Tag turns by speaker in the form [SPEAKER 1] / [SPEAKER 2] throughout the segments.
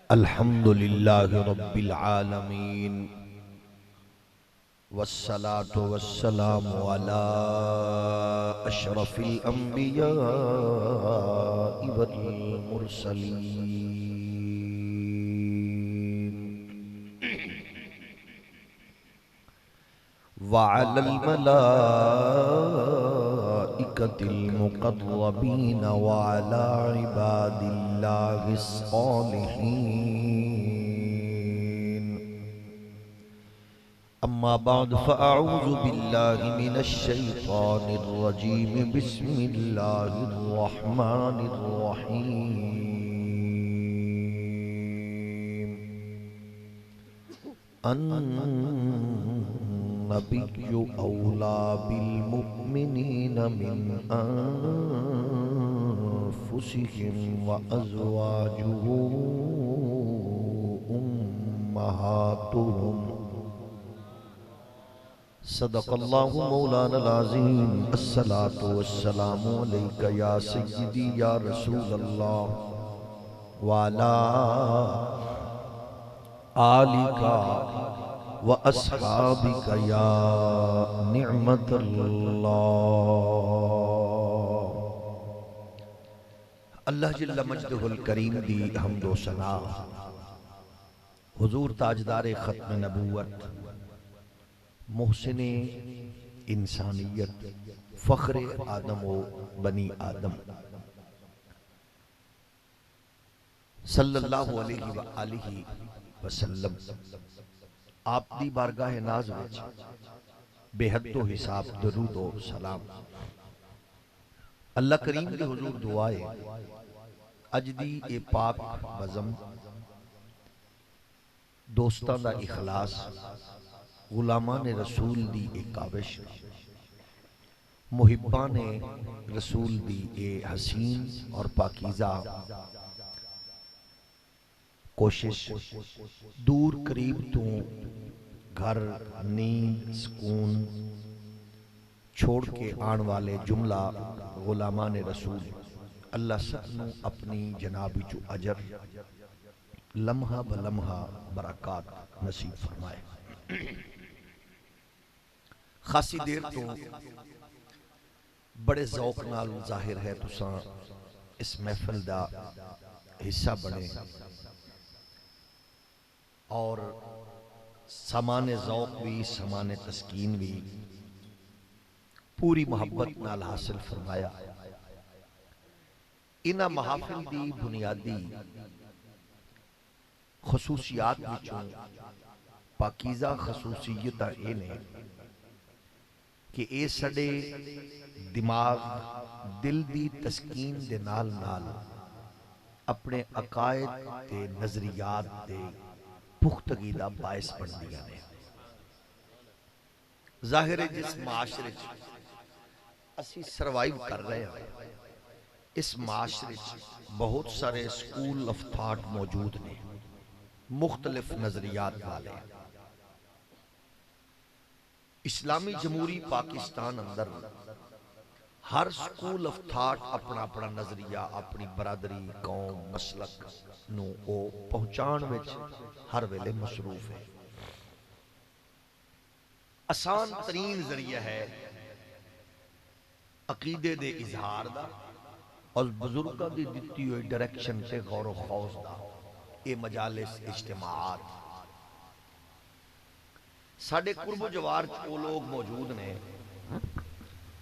[SPEAKER 1] الحمد للہ رب العالمین والصلاة والسلام على اشرف الانبیاء والمرسلین وعلى الملائكة المقربين وعلى عباد الله الصالحين أما بعد فأعوذ بالله من الشيطان الرجيم بسم الله الرحمن الرحيم النبي أولى بالمؤمنين من أنفسهم وأزواجه أمهاتهم صدق الله مولانا العظيم الصلاة والسلام عليك يا سيدي يا رسول الله وعلى آلك وأصحابك يا نعمة الله اللہ جل مجدہ الکریم دی حمد و ثنا حضور تاجدار ختم نبوت محسن انسانیت فخر آدم و بنی آدم صلی اللہ علیہ وآلہ وسلم آپ دی بارگاہ ناز وچ بے حد و حساب درود و سلام اللہ کریم دے حضور دعائے اج دی اے پاک بزم دوستان دا اخلاص غلامان رسول دی اے کاوش محبان رسول دی اے حسین اور پاکیزہ کوشش دور قریب تو گھر نیند سکون چھوڑ کے آن والے جملہ غلامان رسول اللہ سبنو اپنی جنابی جو اجر لمحہ بلمحہ برکات نصیب فرمائے خاصی دیر تو بڑے ذوق نال ظاہر ہے تساں اس محفل دا حصہ بنے اور سامان ذوق بھی سامان تسکین بھی پوری محبت نال حاصل فرمایا انہاں محافل دی بنیادی خصوصیات وچوں پاکیزہ خصوصیت اے نے کہ اے سڑے دماغ دل دی تسکین دے نال نال اپنے عقائد تے نظریات دے پختگی دا باعث بن دیا نے ظاہر ہے جس معاشرے اسی سروائیو کر رہے ہیں اس معاشرے بہت سارے سکول آف تھاٹ موجود نے مختلف نظریات والے اسلامی جمہوری پاکستان اندر ہر سکول آف تھاٹ اپنا اپنا نظریہ اپنی برادری قوم مسلک نو او پہنچان وچ ہر ویلے مصروف ہے آسان ترین ذریعہ ہے عقیدے دے اظہار دا اور بزرگاں دی دتی ہوئی ڈائریکشن سے غور و خوض دا اے مجالس اجتماعات ساڑھے قرب و جوار وہ لوگ موجود نے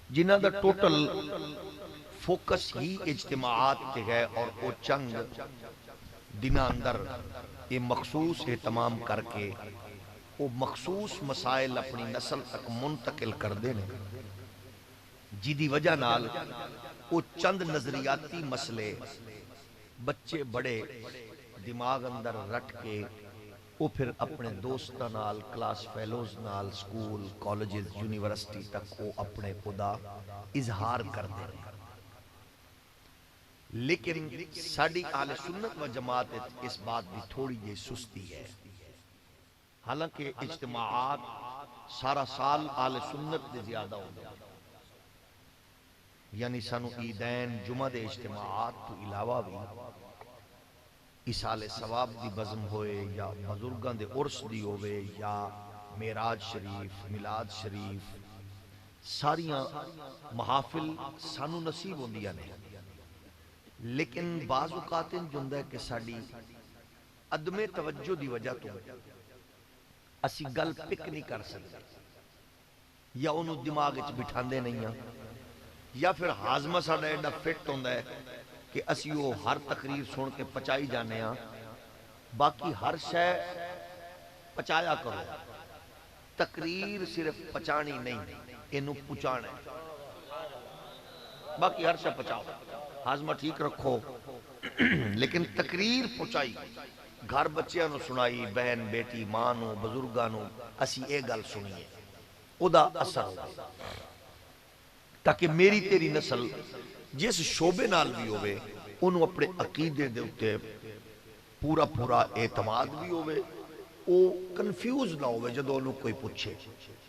[SPEAKER 1] جنہ دا ٹوٹل فوکس ہی اجتماعات تے ہے اور وہ چند دنہ اندر یہ مخصوص اہتمام کر کے وہ مخصوص مسائل اپنی نسل تک منتقل کر دینے جیدی وجہ نال وہ چند نظریاتی مسئلے بچے بڑے دماغ اندر رٹ کے وہ پھر اپنے دوستہ نال کلاس فیلوز نال سکول کالجز یونیورسٹی تک وہ اپنے خدا اظہار کر دے رہے لیکن ساڑی اہل سنت و جماعت اس بات بھی تھوڑی یہ سستی ہے حالانکہ اجتماعات سارا سال اہل سنت دے زیادہ ہو گیا یعنی سانو عیدین جمعہ دے اجتماعات تو علاوہ بھی ایصال ثواب دی بزم ہوئے یا بزرگاں دے عرس دی ہوئے یا معراج شریف میلاد شریف ساریاں محافل سانو نصیب ہوندیاں نے لیکن بعض اوقات جندہ ہے کہ ساڑی عدم توجہ دی وجہ تو اسی گل پک نہیں کر سکتے یا انہوں دماغ اچھ بٹھاندے نہیں ہیں یا پھر ہاضمہ ساڑا ایڈا فٹ ہوندہ ہے کہ اسی وہ ہر تقریر سن کے پچائی جانے ہیں باقی ہر شے پچایا کرو تقریر صرف پچانی نہیں انہوں پچانے باقی ہر شے پچاؤ ہاضمہ ٹھیک رکھو لیکن تقریر پچائی گھر بچیاں نو سنائی بہن بیٹی ماں نو بزرگاں نو اسی اے گل سنیے او دا اثر ہوگا تاکہ میری تیری نسل جس شعبے نال بھی ہوئے انہوں اپنے عقیدے دے ہوتے پورا پورا اعتماد بھی ہوئے او کنفیوز نہ ہوئے جدو انہوں کوئی پوچھے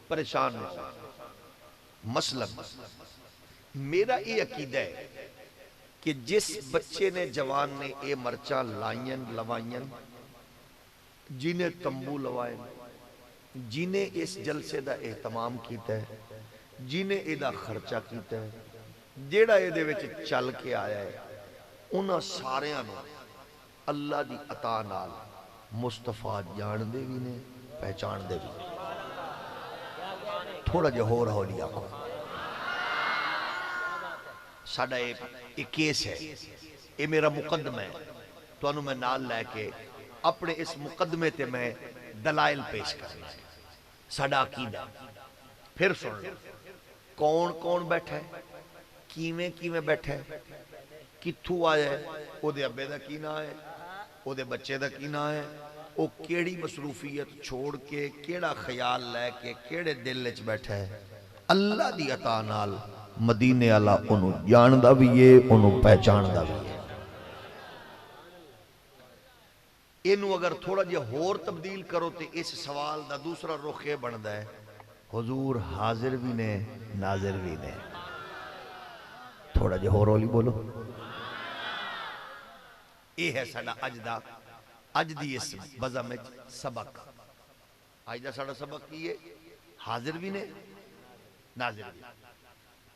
[SPEAKER 1] پریشان نہ ہوئے مثلا میرا یہ عقیدہ ہے کہ جس بچے نے جوان نے اے مرچہ لائیں لوائیں جنہیں تمبو لوائیں جنہیں اس جلسے دا اہتمام کیتا ہے جنہیں اے دا خرچہ کیتا ہے جیڑا اے دے وچ چل کے آیا ہے انہاں ساریاں نو اللہ دی عطا نال مصطفیٰ جان دے بھی نے پہچان دے بھی تھوڑا جو ہو رہا لیا کو ساڑھا ایک کیس ہے یہ میرا مقدمہ ہے تو انہوں میں نال لے کے اپنے اس مقدمے تے میں دلائل پیش کرنا ہے ساڑھا عقیدہ پھر سن لو کون کون بیٹھا ہے کیویں کیویں بیٹھا ہے کتھو آیا ہے او دے ابے دا کی نہ ہے او دے بچے دا کی نہ ہے او کیڑی مصروفیت چھوڑ کے کیڑا خیال لے کے کیڑے دل وچ بیٹھا ہے اللہ دی عطا نال مدینے والا انہوں جاندا بھی ہے انہوں پہچاندا بھی ہے انہوں اگر تھوڑا جے ہور تبدیل کرو تے اس سوال دا دوسرا رخ یہ بندا ہے حضور حاضر بھی نے ناظر بھی نے تھوڑا جے ہور ہولی بولو یہ ہے ساڑا اج دی اس بزم سبق اج دا ساڑا سبق کی ہے حاضر بھی نے ناظر بھی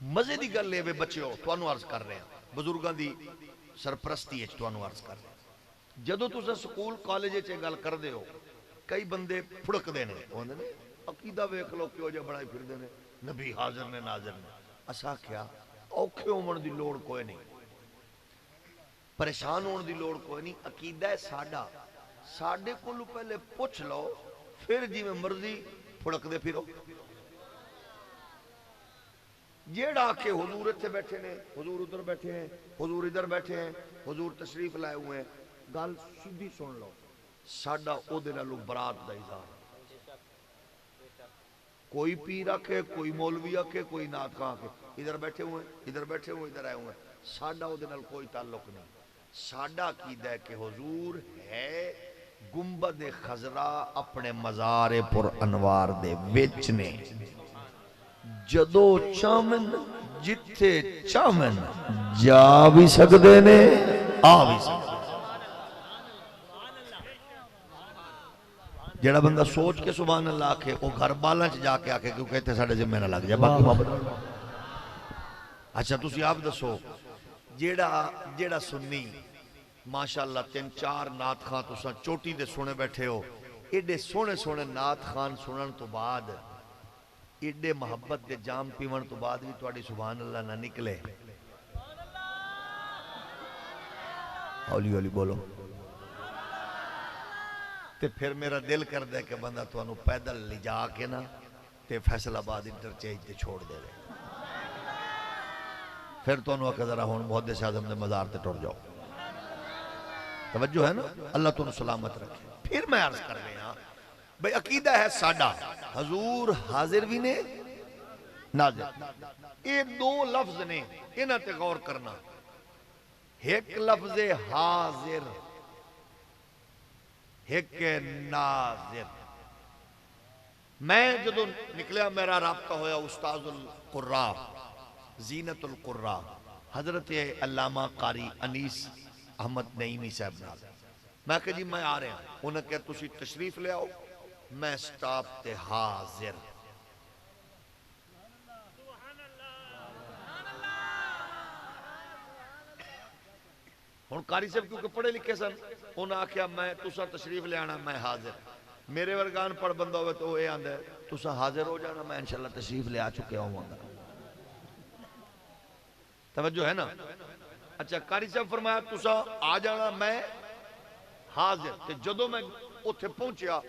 [SPEAKER 1] مزے دی گل لے بچے ہو تو انہوں عرض کر رہے ہیں بزرگاں دی سرپرستی ہے تو انہوں عرض کر رہے ہیں جدو تُسا سکول کالجے چے گل کر دے ہو کئی بندے پھڑک دینے ہوندے نے عقیدہ ویکھ لو کیوں جے بڑائی پھر دینے نبی حاضر نے ناظر نے اسا کیا اوکھے ہومن دی لوڑ کوئی نہیں پریشان ہون دی لوڑ کوئی نہیں عقیدہ ہے ساڑھے کلو پہلے پوچھ لو پھر جی میں مرضی پھڑک دے پھرو جیڑا آکے حضور اتھے بیٹھے نے حضور ادھر بیٹھے ہیں حضور ادھر بیٹھے ہیں حضور تشریف لائے ہوئے ہیں گل سیدھی سن لو ساڑھا او دینا لوگ برات دا اظہار کوئی پیر آکے کوئی مولوی آکے کوئی نات خواہ آکے ادھر بیٹھے ہوئے ادھر بیٹھے ہوئے ادھر آئے ہوئے ساڑھا او دینا کوئی تعلق نہیں ساڑھا عقیدہ ہے کہ حضور ہے گنبد خضرا اپنے مزار پر انوار دے وچنے جدو چامن جتھے چامن جا بھی سکدے نے آ بھی سکدے جڑا بندہ سوچ کے سبحان اللہ آکھے وہ گھر بالانچ جا کے آکھے کیوں کہتے ساڑھے ذمہ نہ لگ جائے باقی محبت اچھا تُسی آپ دسو جیڑا سنی ماشاءاللہ 3-4 نات خان تُسا چوٹی دے سونے بیٹھے ہو ایڈے سونے نات خان سنن تو بعد ایڈے محبت دے جام پیون تو بعد بھی تواڈی سبحان اللہ نہ نکلے ہولی ہولی بولو تے پھر میرا دل کر دے کہ بندہ تو انہوں پیدل لی جا کے نا تے فیصل آباد انٹرچینج تے چھوڑ دے رہے پھر تو انہوں اکھا ذرا ہون محدث اعظم دے مزار تے ٹور جاؤ توجہ ہے نا اللہ تو انہوں سلامت رکھے پھر میں عرض کر رہے ہیں بھئی عقیدہ ہے ساڑھا حضور حاضر بھی نے ناظر یہ دو لفظ نے انہاں تے غور کرنا ایک لفظ حاضر ایک ناظر میں جدو نکلیا میرا رابطہ ہویا استاذ القراء زینت القراء حضرت علامہ قاری انیس احمد نعیمی صاحب نال میں کہ جی میں آ رہا ہوں. انہیں کہا تسی تشریف لے آؤ, میں سٹاپ تے حاضر. ہن قاری صاحب کیونکہ پڑھے لکھے سن, انہیں آخیا میں تسا تشریف لے آنا, میں حاضر. میرے ورگان پڑھ بندہ ہوئے تو یہ آندا ہے تسا حاضر ہو جانا, میں انشاءاللہ تشریف لے آ چکے ہوں گا. توجہ ہے نا. اچھا قاری صاحب فرمایا تسا آ جانا, میں حاضر. تے جدو میں اتھے پہنچیا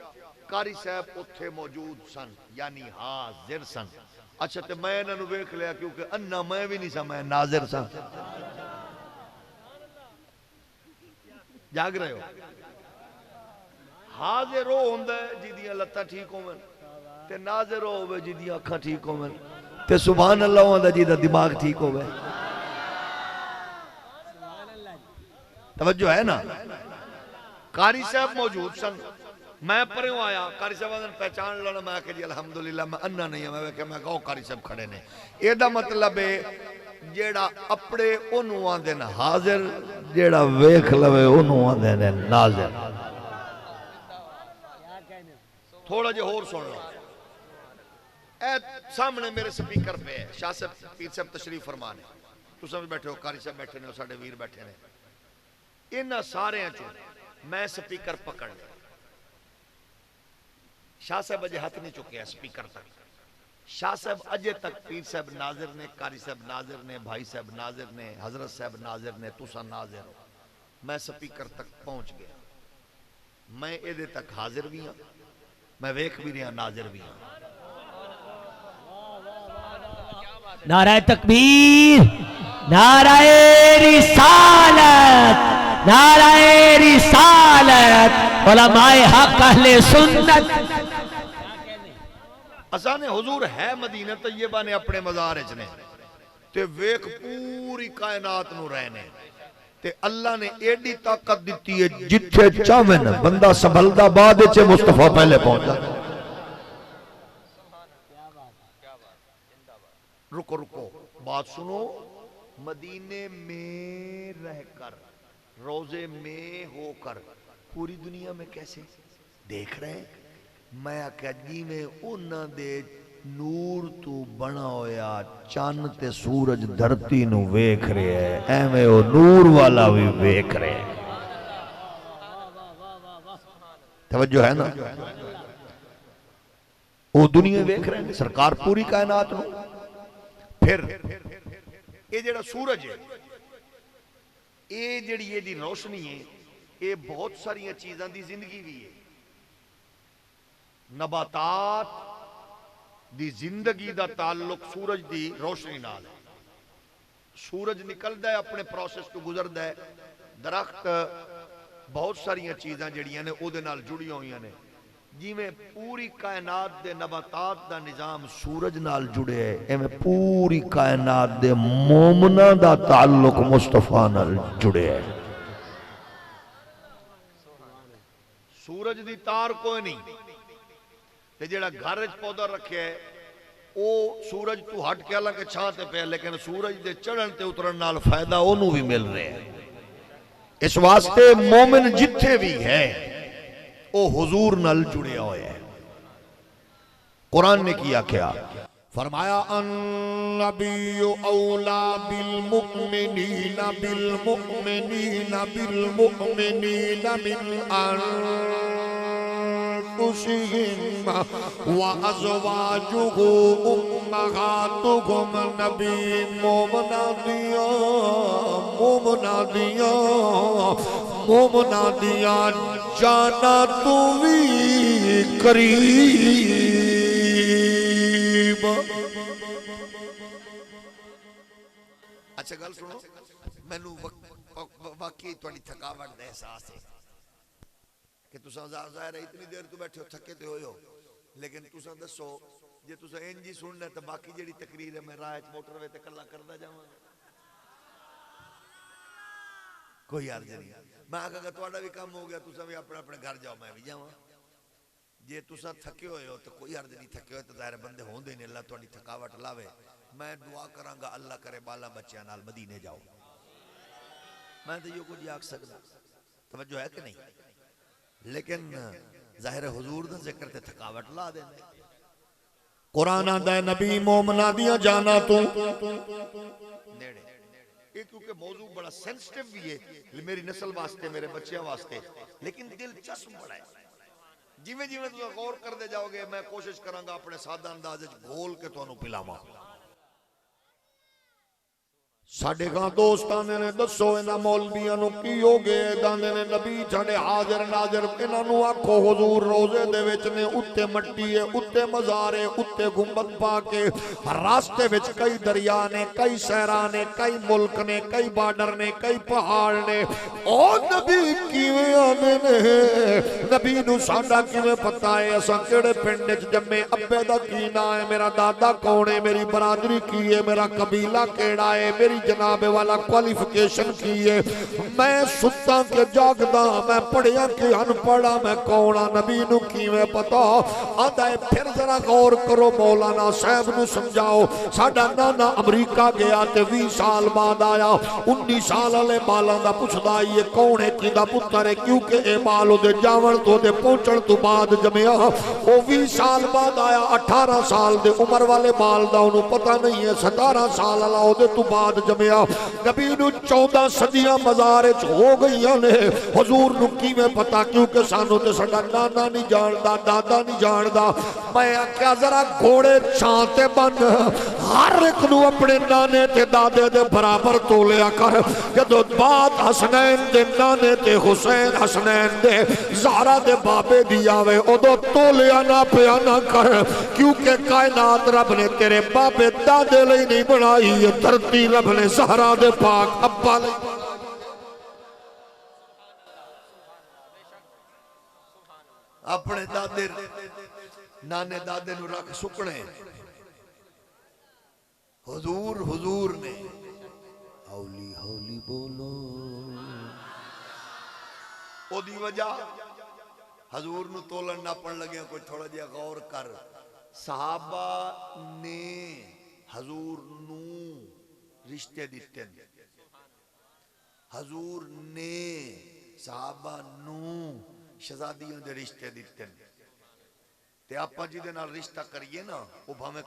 [SPEAKER 1] قاری صاحب اتھے موجود سن, یعنی حاضر سن. اچھا تے میں انہوں ویکھ لیا کیونکہ انہا میں بھی نہیں سا, میں ناظر سا. جاگ رہے ہو. حاضر ہو ہوندہ ہے جی دیاں لتاں ٹھیک ہوئے, تے ناظر ہو ہوئے جی دیاں اکھاں ٹھیک ہوئے, تے سبحان اللہ ہوندہ جی دا دماغ ٹھیک ہوئے. توجہ ہے نا. قاری صاحب موجود سن, میں پریوں آیا, قاری صاحب نے پہچان لینا, میں کہ جی الحمدللہ میں انہا نہیں ہوں, میں کہا قاری صاحب کھڑے نے. یہ دا مطلب ہے جیڑا اپڑے انہوں آندے نا حاضر, جیڑا ویکھ لوے انہوں آندے نا ناظر. تھوڑا جے اور سن لو. اے سامنے میرے سپیکر پہ ہے, شاہ صاحب پیر صاحب تشریف فرمانے, تو سب بیٹھے ہو, قاری صاحب بیٹھے نے, ساڑھے ویر بیٹھے نے. انہاں سارے ہیں چون میں سپیکر پکڑ لیا. شاہ صاحب اجے ہاتھ نہیں چکے ہیں سپیکر تک. شاہ صاحب اجے تک پیر صاحب ناظر نے, قاری صاحب ناظر نے, بھائی صاحب ناظر نے, حضرت صاحب ناظر نے, تسا ناظر ہو. میں سپیکر تک پہنچ گیا, میں ایدے تک حاضر بھی ہوں, میں ویکھ بھی رہا ناظر بھی ہوں.
[SPEAKER 2] نعرہ تکبیر, نعرہ رسالت, نعرہ رسالت, علماء حق اہل سنت.
[SPEAKER 1] اسانے حضور ہے مدینہ طیبہ نے اپنے مزارج نے, تے ویکھ پوری کائنات نو رہنے, تے اللہ نے ایڈی طاقت دیتی ہے جتھے چاہویں بندہ سنبھلدا بعد وچ مصطفیٰ پہلے پہنچا. رکو رکو بات سنو. مدینے میں رہ کر, روزے میں ہو کر, پوری دنیا میں کیسے دیکھ رہے ہیں. میں کہجی میں انہاں دے نور تو بنا ہویا چاند تے سورج دھرتی نو ویکھ رہے ہیں, ایویں او نور والا بھی ویکھ رہے ہیں. توجہ ہے نا. او دنیا ویکھ رہے ہیں سرکار پوری کائنات نو. پھر یہ جڑا سورج ہے, یہ جڑی یہ دی روشنی ہے, یہ بہت ساری چیزاں دی زندگی بھی ہے. نباتات دی زندگی دا تعلق سورج دی روشنی نال ہے. سورج نکلدا ہے اپنے پروسیس تو گزردا ہے, درخت بہت ساری چیزاں جڑیاں نے او دے نال جڑیاں ہوئیاں نے. جی میں پوری کائنات دے نباتات دا نظام سورج نال جڑے ہے, ایویں پوری کائنات دے مومنہ دا تعلق مصطفیٰ نال جڑے ہے. سورج دی تار کوئی نہیں, تے جڑا گھر وچ پودا رکھے ہے او سورج تو ہٹ کے اللہ کے چھاں تے پہ, لیکن سورج دے چڑھن تے اترن نال فائدہ اونوں بھی مل رہے ہیں. اس واسطے مومن جتھے بھی ہے او حضور نال جڑے ہوئے ہیں. قرآن نے کیا کیا فرمایا النبی اولا بالمؤمنین بالمؤمنین بالمؤمنین من انفسہم وازواجہ امہاتہم. نبی مومنہ دیا مومنہ دیا مومنہ دیا جانا تو بھی قریب. اچھا گل سنو, مینوں واقعی تھوڑی تھکاوٹ دا احساس ہے کہ تساں ظاہر ہے اتنی دیر تو بیٹھے ہو تھکے تے ہوئے ہو, لیکن تساں دسو جے تساں انج ہی سننا تے باقی جڑی تقریر ہے میں راہ وچ موٹر وے تے کلا کردا جاواں, کوئی عرض نہیں. میں آکھاں گا تہاڈا بھی کام ہو گیا, تساں بھی اپنے اپنے گھر جاؤ, میں بھی جاواں. جے تساں تھکے ہوئے ہو تو کوئی عرض نہیں, تھکے ہوئے تو ظاہر بندے ہوندے نہیں, اللہ تہاڈی تھکاوٹ لاوے. میں دعا کراں گا اللہ کرے بالا بچیاں نال مدینے جاؤ. میں تو یہ کچھ آکھ سکدا. توجہ ہے کہ نہیں؟ لیکن ظاہر حضور دا ذکر تے تھکاوٹ لا دے قرآن آدھا ہے نبی مومنہ دیا جانا تو نیڑے. یہ کیونکہ موضوع بڑا سینسٹیو بھی ہے میری نسل واسطے میرے بچیاں واسطے، لیکن دلچسپ بڑا ہے. جیویں جیویں تم غور کر دے جاؤ گے میں کوشش کروں گا اپنے سادہ انداز گھول کے تانوں پلاواں. ساڈے گاں دوستانے نے دسو انہاں مولویاں نو کی ہو گئے داندے نے نبی ساڈے حاضر ناظر انہاں نو آکھو حضور روزے دے وچ نے اُتے مٹی ہے اُتے مزار ہے اُتے گنبد پا کے راستے وچ کئی دریا نے کئی صحرا نے کئی ملک نے کئی بارڈر نے کئی پہاڑ نے. او نبی کیویں آندے نے نبی نو ساڈا کیویں پتہ ہے اساں کیڑے پنڈ وچ جمے ابے دا کی نام ہے میرا دادا کون ہے میری برادری کی ہے میرا قبیلہ کیڑا ہے میری جناب والا کوالیفیکیشن کی ہے میں ستا کے جاگدا میں پڑھیا کہ ان پڑھا میں کونا نبی نو کیویں پتا آندا ہے. پھر ذرا غور کرو مولانا صاحب نو سمجھاؤ ساڈا نانا امریکہ گیا تے 20 سال بعد آیا 19 سال والے بالاں دا پوچھدا یہ کون ہے کیندا پتر ہے کیونکہ اے بال دے جاون تو دے پہنچن تو بعد جمیا او 20 سال بعد آیا 18 سال دے عمر والے بال دا انہوں پتہ نہیں ہے 17 سال والا او دے تو بعد جمیا. نبی نو 14 صدیاں مزارچ ہو گئیاں نے حضور نو کیویں پتا کیونکہ سانو تے ساڈا نانا نہیں جاندا دادا نہیں جاندا. میں آکھیا ذرا گھوڑے چھاں تے بن ہر ایک نو اپنے نانے تے دادے دے برابر تولیا کر. جدوں بات حسنین دے نانے تے حسین حسنین دے زہرا دے بابے دی آوے اودوں تولیا نہ پیا نہ کر کیونکہ کائنات رب نے تیرے بابے دادے لئی نہیں بنائی دھرتی رب نے زہرا دے پاک ابا لئی. اپنے دادے نانے دادے نو رکھ سکنے حضور حضور نے ہولی ہولی بولو او دی وجہ حضور نو تولن نہ پڑھ لگے کوئی تھوڑا جیا غور کر. صحابہ نے حضور نو رشتے دیتے ہیں حضور نے صحابہ نو شہزادیوں دے رشتے دیتے ہیں تے آپا جی دے نال رشتہ کریے نا وہ بھامیں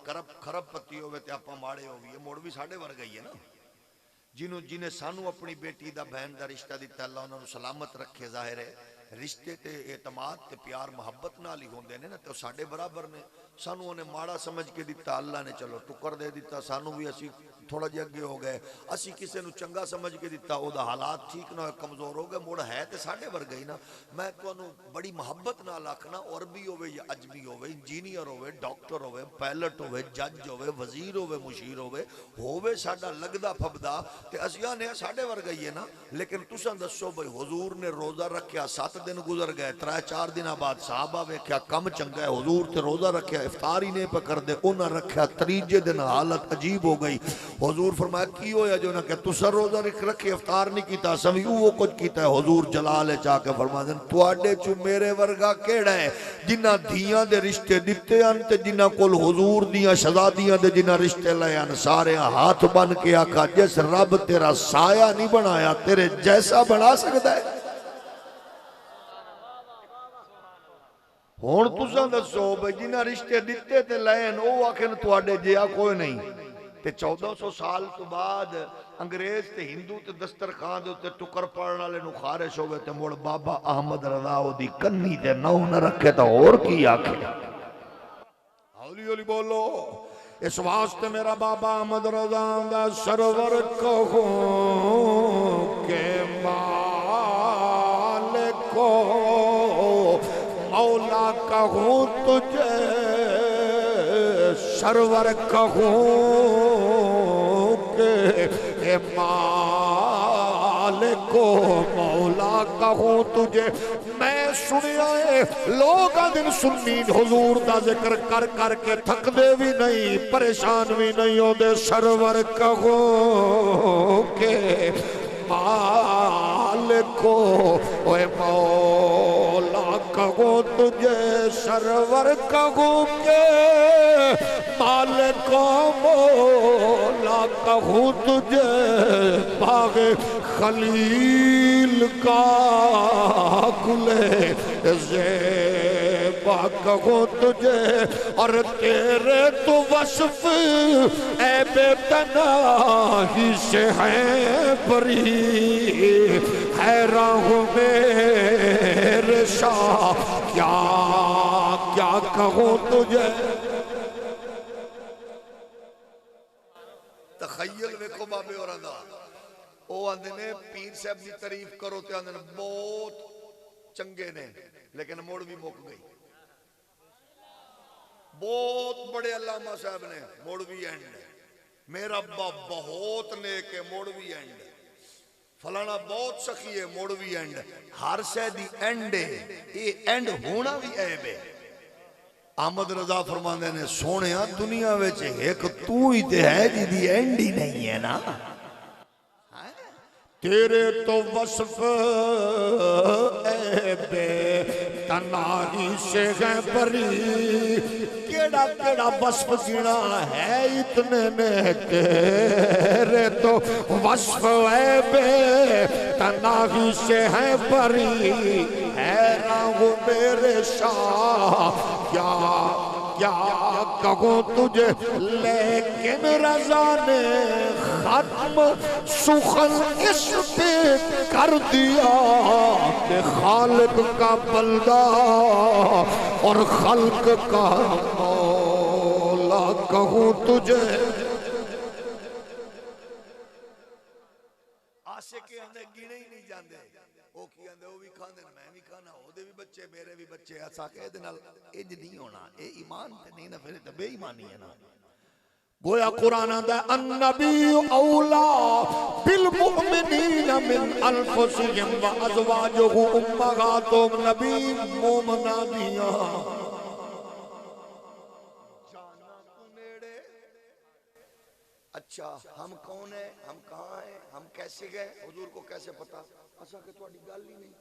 [SPEAKER 1] خراب پتی ہوئے تے آپا ماڑے ہوئے یہ موڑ بھی ساڑے ور گئی ہے نا جنہیں سانو اپنی بیٹی دا بہن دا رشتہ دیتا اللہ انہوں نے سلامت رکھے. ظاہر ہے رشتے تے اعتماد تے پیار محبت نال ہی ہوندے نے نا تے ساڈے برابر نے سانو انہیں ماڑا سمجھ کے دیتا اللہ نے چلو ٹکر دے دیتا سانو بھی اسی تھوڑا جی اگے ہو گئے اسی کسے نو چنگا سمجھ کے دیتا او دا حالات ٹھیک نہ ہوئے کمزور ہو گئے موڑ ہے تے ساڑے ور گئی نا. میں تو انہوں بڑی محبت نال آکھنا عربی ہوئے یا اجمی ہوئے انجینئر ہوئے ڈاکٹر ہوئے پائلٹ ہوئے جج ہوئے وزیر ہوئے مشیر ہوئے ساڑا لگدا پھبدا تے اسیاں نے ساڑے ور گئی ہے نا. لیکن تساں دسو بھئی حضور نے روزہ رکھیا 7 دن گزر گئے 3-4 دن بعد صحابہ ویکھیا کم چنگا ہے حضور تے روزہ رکھیا افطار ہی نہیں پکڑ دے انہاں رکھیا تریجے دن حالت عجیب ہو گئی. حضور فرمایا کی ہویا جو نہ کہ تساں روزہ رکھے افطار نہیں کیتا سوی وہ کچھ کیتا ہے. حضور جلال چاہ کے فرمایا دن تواڈے چ میرے ورگا کیڑا ہے جنہاں دھیاں دے رشتے دتے ہیں تے جنہاں کول حضور دیاں شہزادیاں دے جنہاں رشتے لے ہیں سارے ہاتھ بن کے آکھا جس رب تیرا سایہ نہیں بنایا تیرے جیسا بنا سکتا ہے. ہون تساں دسو بھئی جنہاں رشتے دتے تے لین او آکھن تواڈے جیا کوئی نہیں تے 1400 سال تو بعد انگریز تے ہندو تے دسترخوان دے تے ٹکر پڑن والے نو خارش ہوئے تے مڑ بابا احمد رضا او دی کنی تے نو نہ رکھے تے اور کی آکھے. ہولی ہولی بولو. اس واسطے میرا بابا احمد رضا دا سرور کہوں کہ مالک کو مولا کہوں تجھے سرور کہوں کہ اے مالک کو مولا کہوں تجھے. میں سنیا ہے لوگ دن سنی حضور دا ذکر کر کر کے تھک دے بھی نہیں پریشان بھی نہیں ہو دے سرور کہوں کہ مالک کو اے مولا کہوں تجھے سرور کہوں کہ
[SPEAKER 3] خالق و مولا کہوں تجھے باغ خلیل کا گلے زیبا کہوں تجھے اور تیرے تو وصف اے بے تناہی سے ہے بری حیران ہوں میرے شاہ کیا کہوں تجھے
[SPEAKER 1] تخیل ویکھو بابے اور دا او آندے نے پیر صاحب دی تعریف کرو تے آندے نے بہت چنگے نے لیکن موڑ بھی مک گئی بہت بڑے علامہ صاحب نے موڑ بھی اینڈ میرا ابا بہت نیک ہے موڑ بھی اینڈ فلانا بہت سخی ہے موڑ بھی اینڈ ہر شے دی اینڈ ہے یہ اینڈ ہونا بھی عیب ہے احمد رضا فرماندے نے سونیا دنیا وچ ایک تو ہی تے ہے جی دی اینڈ ہی نہیں ہے نا
[SPEAKER 3] تیرے تو وصف اے بے تناہی سے ہے بری کیڑا وصف گنا ہے اتنے میں تیرے تو وصف اے بے تناہی سے ہے بری حیران ہوں میرے شاہ کیا کہوں تجھے لیکن رضا نے ختم سخن اس پہ کر دیا کہ خالق کا بندہ اور خلق کا مولا کہوں تجھے
[SPEAKER 1] عاشق ہمیں گنے ہی نہیں جاندے وہ کی آندے وہ بھی کھاندے میں بھی کھانا ہو دے بھی بچے میرے بھی بچے ایسا کہہ دے نال اج نہیں ہونا اے ایمان تے نہیں نہ پھر تے بے ایمانی ہے نا
[SPEAKER 3] گویا قرآن دا النبی اولا بالمؤمنین من انفسہم وازواجہ امہاتہم نبی مومنہ دیا
[SPEAKER 1] جانا تو نیڑے اچھا ہم کون ہیں ہم کہاں ہیں ہم کیسے گئے حضور کو کیسے پتا ایسا کہ تو گل ہی نہیں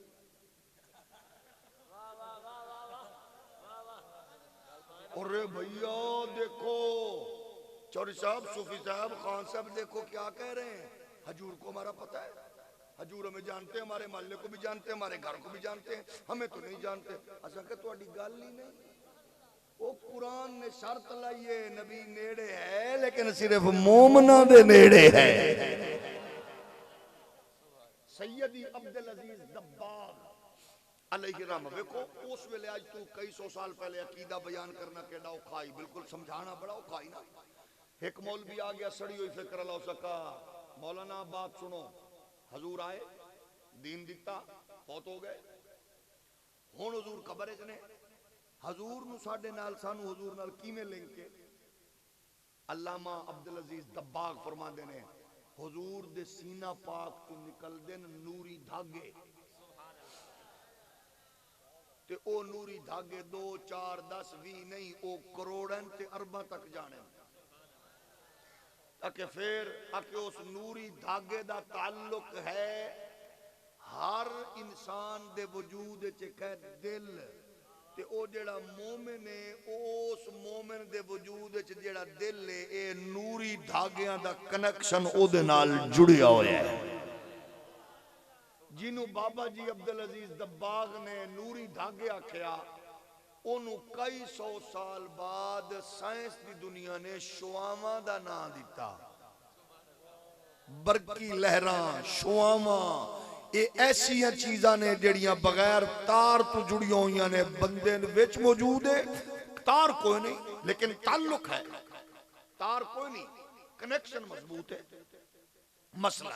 [SPEAKER 1] ارے بھیا دیکھو چوری صاحب صوفی صاحب خان صاحب دیکھو کیا کہہ رہے ہیں حضور کو ہمارا پتہ ہے حضور ہمیں جانتے ہیں ہمارے محلے کو بھی جانتے ہیں ہمارے گھر کو بھی جانتے ہیں ہمیں تو نہیں جانتے ایسا کہ تو گل ہی نہیں وہ قرآن نے شرط لائیے نبی نیڑے ہے لیکن صرف مومنہ دے نیڑے ہے سیدی عبدالعزیز دباغ علیہ رحمہ دیکھو اس ویلے آج تو کئی سو سال پہلے عقیدہ بیان کرنا کیڑا اوکھائی بالکل سمجھانا بڑا اوکھائی نا ایک مولوی آ گیا سڑی ہوئی فکر اللہ سکا مولانا بات سنو حضور آئے دین دیتا بہت ہو گئے ہون حضور قبر اچنے حضور نو ساڑھے نال سانو حضور نال کیمیں لیں کے علامہ عبدالعزیز دباغ فرما دینے حضور دے سینہ پاک تو نکل دین نوری دھاگے تے او نوری دھاگے 2 4 10 20 نہیں او کروڑن تے ارباں تک جانے تاکہ پھر آکے اس نوری دھاگے دا تعلق ہے ہر انسان دے وجود چکے دل تے او جڑا مومن ہے اس مومن دے وجود جڑا دل ہے اے نوری دھاگیاں دا کنیکشن او دے نال جڑیا ہویا ہے جنہوں بابا جی عبدالعزیز دباغ نے نوری دھاگے آکھیا انہوں کئی سو سال بعد سائنس دی دنیا نے شواما دا نام دیتا برقی لہران شواما یہ ایسی چیزاں نے جڑیاں بغیر تار تو جڑیاں ہوئیاں نے بندے وچ موجود ہے تار کوئی نہیں لیکن تعلق ہے تار کوئی نہیں کنیکشن مضبوط ہے مثلا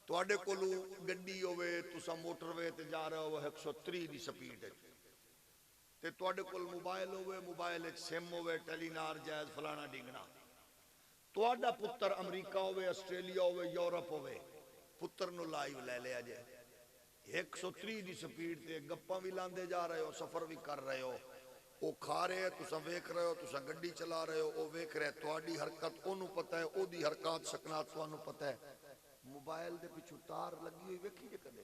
[SPEAKER 1] تو آڑے کو لو گڈی ہوئے تسا موٹر وے تے جا رہا ہوئے 103 دی سپیڈ ہے تے تو آڑے کو موبائل ہوئے موبائل ایک سیم ہوئے ٹیلی نار جائز فلانا ڈنگنا تو آڑا پتر امریکہ ہوئے اسٹریلیا ہوئے یورپ ہوئے پتر نو لائیو لے لیا جائے 103 دی سپیڈ تے گپاں بھی لاندے جا رہے ہو سفر بھی کر رہے ہو او کھا رہے تسا ویکھ رہے ہو تسا گڈی چلا رہے ہو او ویکھ رہے تو آڑی حرکت انہوں پتہ ہے او دی حرکات سکنات تو انہوں پتہ ہے موبائل دے پچھو تار لگی ہوئی ویکھی جے کدے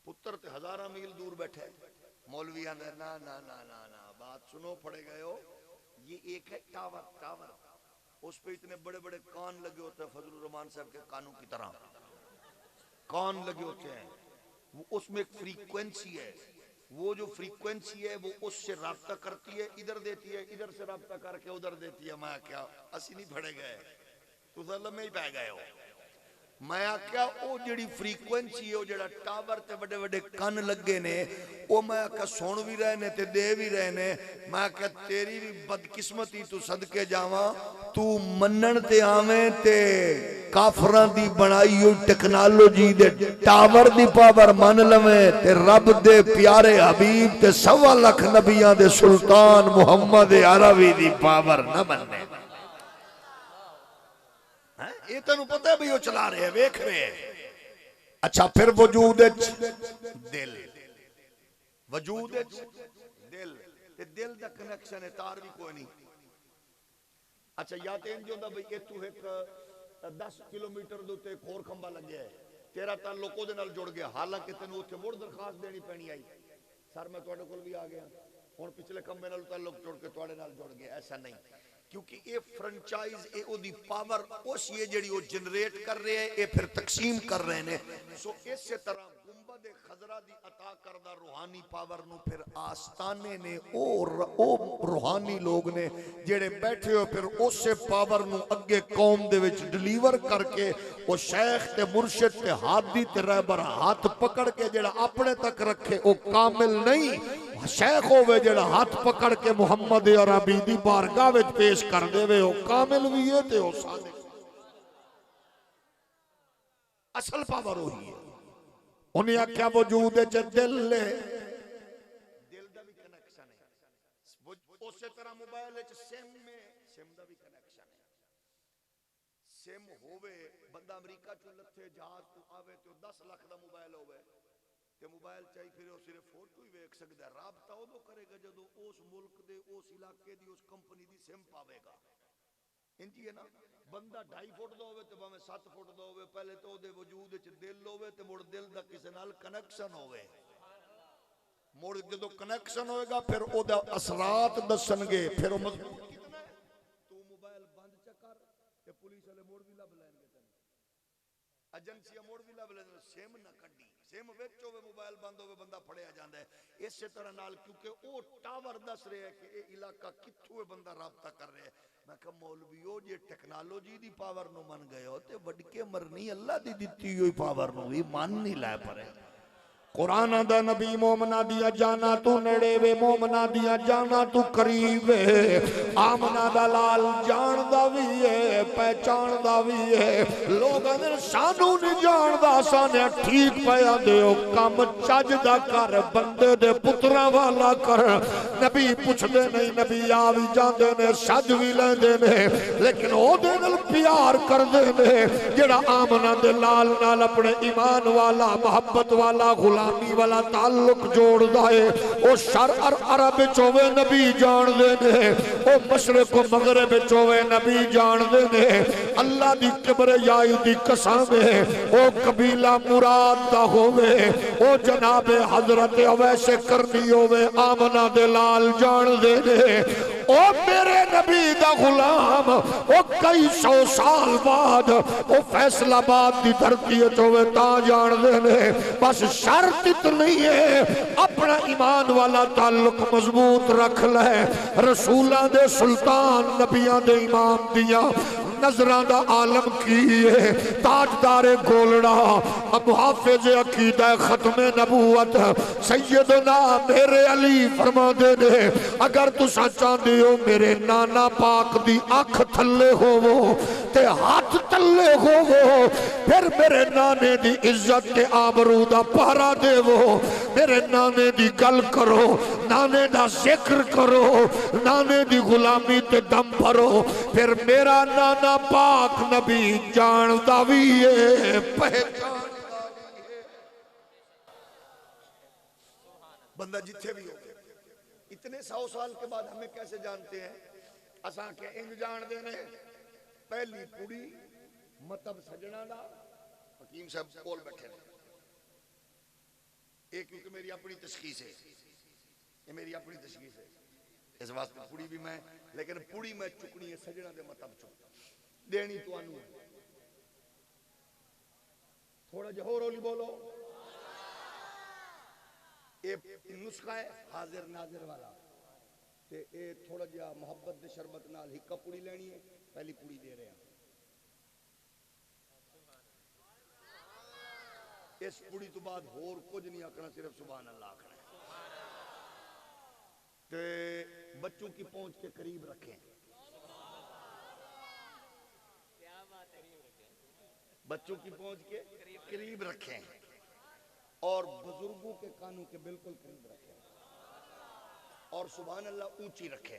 [SPEAKER 1] پتر تے ہزارہ میل دور بیٹھے مولوی آندے نا نا نا نا نا بات سنو پڑے گئے ہو یہ ایک ہے ٹاور، اس پہ اتنے بڑے بڑے کان لگے ہوتے ہیں، فضل الرحمان صاحب کے کانوں کی طرح کان لگے ہوتے ہیں، وہ اس میں ایک فریکوینسی ہے، وہ جو فریکوینسی ہے وہ اس سے رابطہ کرتی ہے، ادھر دیتی ہے، ادھر سے رابطہ کر کے ادھر دیتی ہے۔ میں کیا اسی نہیں پڑے گئے تو ظلم میں ہی پہ گئے ہو۔ میں کیا او جڑی فریکوینسی ہے، او جڑا ٹاور تے بڑے بڑے کن لگے نے، او میں کیا سن بھی رہے نے تے دے بھی رہے نے۔ میں کیا تیری بھی بدقسمتی تو صدقے جاواں، تو منن تے آویں تے کافراں دی بنائی ہوئی technology they tower the power من لویں تے رب دے پیارے حبیب تے 1.25 لاکھ نبیاں دے سلطان محمد عربی دی پاور نہ مننے۔ یہ تنوں پتہ ہے بھی وہ چلا رہے ہیں، ویکھ رہے ہیں۔ اچھا پھر وجود دل، وجود دل تے دل دا کنیکشن ہے، تار بھی کوئی نہیں۔ اچھا یا تے انج ہوندا بھئی اتو ایک 10 کلومیٹر دے تے ایک اور کھمبا لگیا ہے، تیرا تعلق او دے نال جڑ گیا، حالانکہ تینوں اوتھے مڑ درخواست دینی پینی آئی، سر میں تواڈے کول بھی آ گیا، ہن پچھلے کھمبے نال تعلق جوڑ کے تواڈے نال جڑ گیا۔ ایسا نہیں، کیونکہ اے franchise a O the power اس یہ جڑی وہ جنریٹ کر رہے ہیں، اے پھر تقسیم کر رہے ہیں۔ سو اس سے طرح گنبد خضرا دی عطا کردہ روحانی پاور نو پھر آستانے نے او روحانی لوگ نے جڑے بیٹھے ہو، پھر اس سے پاور نو اگے قوم دے وچ ڈلیور کر کے وہ شیخ تے مرشد تے ہادی تے رہبر ہاتھ پکڑ کے جڑا اپنے تک رکھے او کامل نہیں، شیخ ہوئے جڑا ہاتھ پکڑ کے محمد عربی دی بارگاہ وچ پیش کر دے وے، او کامل بھی ہے تے او صادق۔ اصل پاور ہوئی ہے۔ انہیں آکھیا وجود دل لے، دل دا بھی کنیکشن ہے، اسی طرح موبائل وچ سم دا بھی کنیکشن ہے۔ سم ہوئے بندہ امریکہ چوں لتھے جہاز تو آوے تے 10 لاکھ دا موبائل ہوئے تے موبائل چاہی پھر وہ صرف فوٹو ہی ویکھ سکدا ہے، رابطہ ادو کرے گا جدو اس ملک دے اس علاقے دی اس کمپنی دی سم پاوے گا۔ انجی ہے نا، بندہ 2.5 فٹ دا ہوئے تے باویں 7 فٹ دا ہوئے، پہلے تو دے وجود وچ دل ہوئے تے مڑ دل دا کسے نال کنیکشن ہوئے، مڑ جدو کنیکشن ہوئے گا پھر او دا اثرات دسن گے، پھر او مضبوط کتنا ہے۔ تو موبائل بند چکر تے پولیس والے موڑ بھی لب لین گے تینوں، ایجنسیاں موڑ بھی لب لین گے، سم نہ کڈی، سم وچ ہوئے موبائل بند ہوئے بندہ پھڑیا جاندا ہے۔ اسی طرح نال کیونکہ او ٹاور دس رہے ہیں کہ اے علاقہ کتھوں ہے بندہ رابطہ کر رہے ہیں۔ میں کہا مولویو جے ٹیکنالوجی دی پاور نو من گئے ہو تے وڈکے مرنی اللہ دی دتی ہوئی پاور نو بھی من نہیں لائے پڑے۔ قرآن دا نبی مومنہ دیا جانا تو نڑے وے، مومنہ دیا جانا تو قریب ہے، آمنہ دا لال جان دا بھی ہے، پہچان دا بھی ہے، لوگ اندر سانو نہیں جان دا سانے ٹھیک پیا دیو، کام چاج دا کر، بندے دے پترہ والا کر۔ نبی پوچھ دے نہیں، نبی آوی جان دے نے، سج بھی لے دے نے، لیکن او دے نل پیار کر دے نے، جڑا آمنہ دے لال نال اپنے ایمان والا، محبت والا، غلامی والا تعلق جوڑ دائے، او شرع عرب چوے نبی جان دے نے، او مشرق و مغرب چوے نبی جان دے نے۔ اللہ دی کبریائی دی قسم ہے، او قبیلہ مراد دا ہوئے، او جناب حضرت اویس کرنی ہوئے، آمنہ دے لال جان دے نے۔ او میرے نبی دا غلام، او کئی 100 سال بعد او فیصلہ آباد دی دھرتی چوے تا جان دے نے۔ بس شرط اتنی ہے، اپنا ایمان والا تعلق مضبوط رکھ لے، رسولہ دے سلطان نبیان دے امام دیا نظران دا عالم کیے، تاجدار گولڑا، محافظ عقیدہ ختم نبوت سیدنا میرے علی فرما دے دے، اگر تو سچا دیو میرے نانا پاک دی آنکھ تھلے ہوو تے ہاتھ تھلے ہوو، پھر میرے نانے دی عزت تے آبرو دا پہرا دے وہ، میرے نانے دی گل کرو، نانے دا ذکر کرو، نانے دی غلامی تے دم بھرو، پھر میرا نانا پاک نبی جانتا بھی ہے، پہچان بندہ جتھے بھی ہو۔ اتنے 100 سال کے بعد ہمیں کیسے جانتے ہیں؟ اساں کہ انج جان دے نے، پہلی پوڑی مطلب سجنہ دا حکیم صاحب کول بیٹھے نے، ایک کیونکہ میری اپنی تشخیص ہے، یہ میری اپنی تشخیص ہے، اس واسطے پوڑی بھی میں، لیکن پوڑی میں چکنی ہے سجنہ دے مطلب چک دینی تو آنو ہے. تھوڑا جہور اولی بولو. اے نسخہ ہے حاضر ناظر والا تے اے تھوڑا جہا محبت دے شربت نال ہکا پوڑی لینی ہے. پہلی پوڑی دے رہے ہیں. اس پوڑی تو بعد ہور کچھ نہیں آکھنا، صرف سبحان اللہ آکھنا ہے. تے بچوں کی پہنچ کے قریب رکھیں. بچوں کی پہنچ کے قریب رکھیں اور بزرگوں کے کانوں کے بالکل قریب رکھیں اور سبحان اللہ اونچی رکھیں.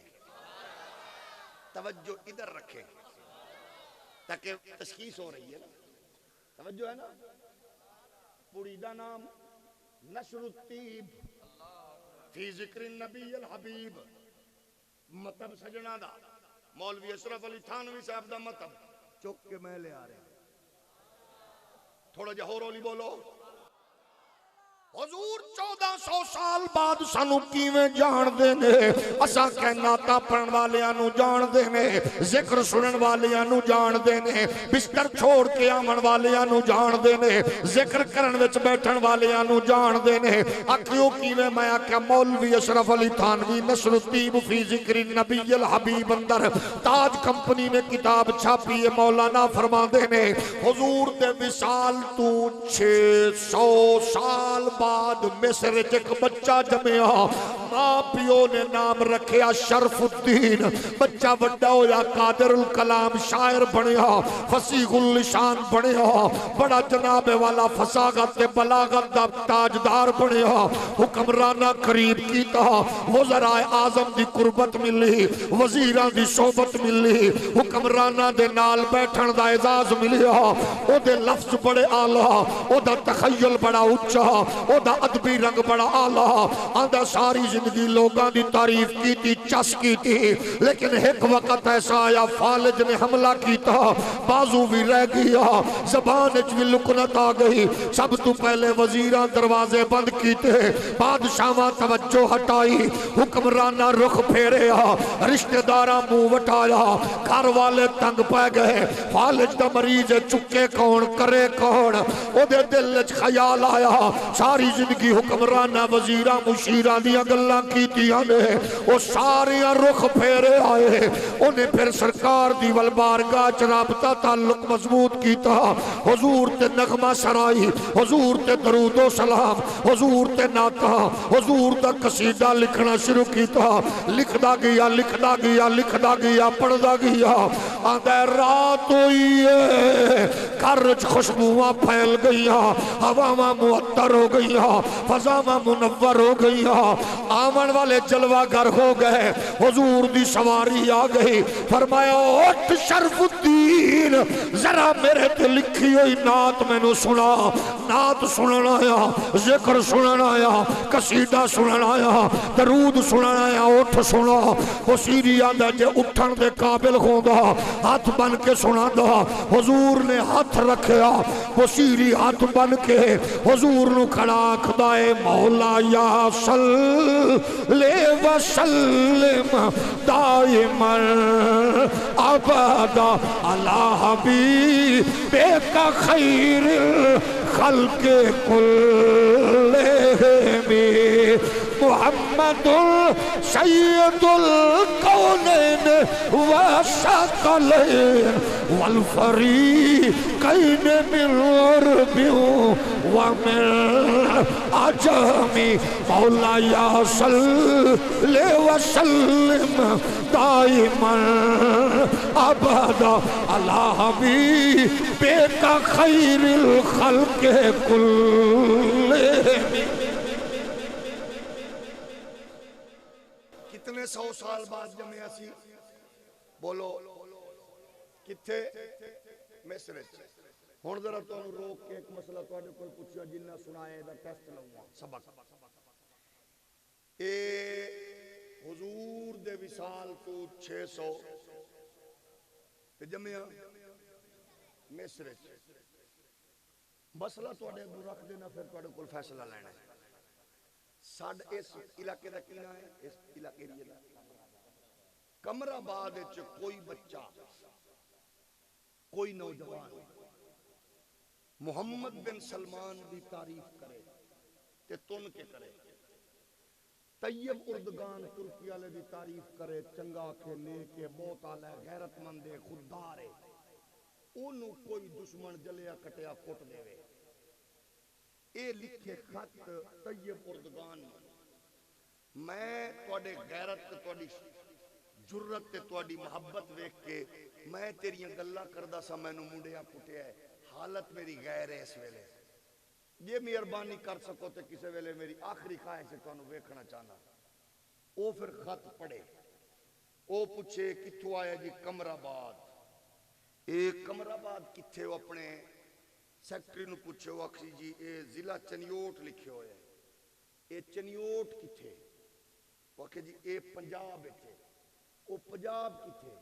[SPEAKER 1] توجہ ادھر رکھیں تاکہ تشخیص ہو رہی ہے نا. توجہ ہے نا. پوڑی دا نام نشر الطیب فی ذکر النبی الحبیب. مطلب سجنہ دا مولوی اشرف علی تھانوی صاحب دا مطلب چک کے میں لے آ رہے ہیں. تھوڑا جہور اولی بولو.
[SPEAKER 3] حضور 1400 سال بعد سانو کیویں جان دے نے. اساں کہنا تا پڑھن والیاں نو جان دے نے، ذکر سنن والیاں نو جان دے نے، بستر چھوڑ کے آمن والیاں نو جان دے نے، ذکر کرن وچ بیٹھن والیاں نو جان دے نے. اکھیو کیویں؟ میں آکھیا مولوی اشرف علی تھانوی نشر الطیب فی ذکر النبی الحبیب اندر تاج کمپنی نے کتاب چھاپی ہے. مولانا فرماندے نے حضور دے وصال تو 600 سال بعد مصر ایک بچہ جمیا. ماں پیو نے نام رکھیا شرف الدین. بچہ وڈا ہویا قادر الکلام شاعر بنیا، فصیح اللسان بنیا، بڑا جناب والا فصاحت تے بلاغت دا تاجدار بنیا. حکمرانہ قریب کیتا، وزراء اعظم دی قربت ملی، وزیراں دی صحبت ملی، حکمرانہ دے نال بیٹھن دا اعزاز ملیا. او دے لفظ بڑے اعلیٰ، او دا تخیل بڑا اونچا، او دا ادبی رنگ بڑا آلہ. آندہ ساری زندگی لوگاں دی تعریف کی تھی، چس کی تھی، لیکن ایک وقت ایسا آیا فالج نے حملہ کیتا، بازو بھی رہ گیا، زبان بھی لکنت آ گئی. سب تو پہلے وزیران دروازے بند کیتے، بادشاہاں توجہ ہٹائی، حکمرانہ رخ پھیریا، رشتہ داراں منہ وٹایا، گھر والے تنگ پہ گئے. فالج دا مریض چکے کون کرے کون؟ او دے دل وچ خیال آیا ساری زندگی حکمرانہ وزیرہ مشیرہ دیا گلاں کیتیاں نے. وہ سارے رخ پھیرے آئے. انہیں پھر سرکار دی والبارگاہ چ رابطہ تعلق مضبوط کیتا. حضور تے نغمہ سرائی، حضور تے درود و سلام، حضور تے نعتہ، حضور دا قصیدہ لکھنا شروع کیتا. لکھدا گیا لکھدا گیا لکھدا گیا پڑھدا گیا. آندہ رات ہوئی ہے، گھر وچ خوشبوواں پھیل گئیاں، ہواواں معطر ہو گئیاں، فضاواں منور ہو گئیاں، آمن والے جلوہ گر ہو گئے. حضور دی سواری آ گئی. فرمایا اٹھ شرف الدین، ذرا میرے تے لکھی ہوئی نعت میں نو سنا. نعت سنن آیا، ذکر سنن آیا، قصیدہ سنن آیا، درود سنن آیا. اٹھ سنا. وہ سیری آندہ جے اٹھن دے قابل ہوگا ہاتھ بن کے سنا دا. حضور نے ہاتھ رکھیا، وہ سیری ہاتھ بن کے حضور نو کھڑا خدائے مولا یا صلی وسلم دائما ابدا علی حبیبک خیر الخلق کلہم محمد سید الکونین والثقلین والفریقین من عرب ومن عجم. مولا یا صلی وسلم دائما ابدا علی حبیبک خیر الخلق کلہم.
[SPEAKER 1] کتنے 100 سال بعد جمعہ سی؟ بولو کتھے؟ مصر. ہن ذرا تانوں روک کے ایک مسئلہ تواڈے کول پوچھیا جنہ سنائے دا ٹیسٹ لواں سبق. اے حضور دے وصال تو 600 تے جمعہ مصر. مسئلہ تواڈے اگوں رکھ دینا، پھر تواڈے کول فیصلہ لینا ہے. ساڈ اس علاقے دا کی نام ہے؟ اس علاقے دا قمر آباد وچ کوئی بچہ کوئی نوجوان محمد بن سلمان دی تعریف کرے تے تن کے کرے، طیب اردگان ترکی والے دی تعریف کرے، چنگا کے نیک کے بہت اعلی غیرت مند ہے خوددار ہے، اونوں کوئی دشمن جلیا کٹیا کٹ دے وے، اے لکھے خط طیب اردگان میں تواڈے غیرت تے تواڈی جرت تے تواڈی محبت ویکھ کے میں تیریاں گلاں کردا سا، مینوں منڈیا کٹیا ہے، حالت میری غیر ہے اس ویلے، یہ مہربانی کر سکو تے کسے ویلے میری آخری خواہش ہے تانوں ویکھنا چاہنا۔ او پھر خط پڑھے، او پوچھے کتھوں آیا جی قمر آباد، اے قمر آباد کتھے ہو، اپنے سیکٹری نو پوچھے، وہ آکھی جی اے ضلع چنیوٹ لکھے ہوئے ہے، اے چنیوٹ کتھے، وہ آکھے جی اے پنجاب ہے، او پنجاب کتھے،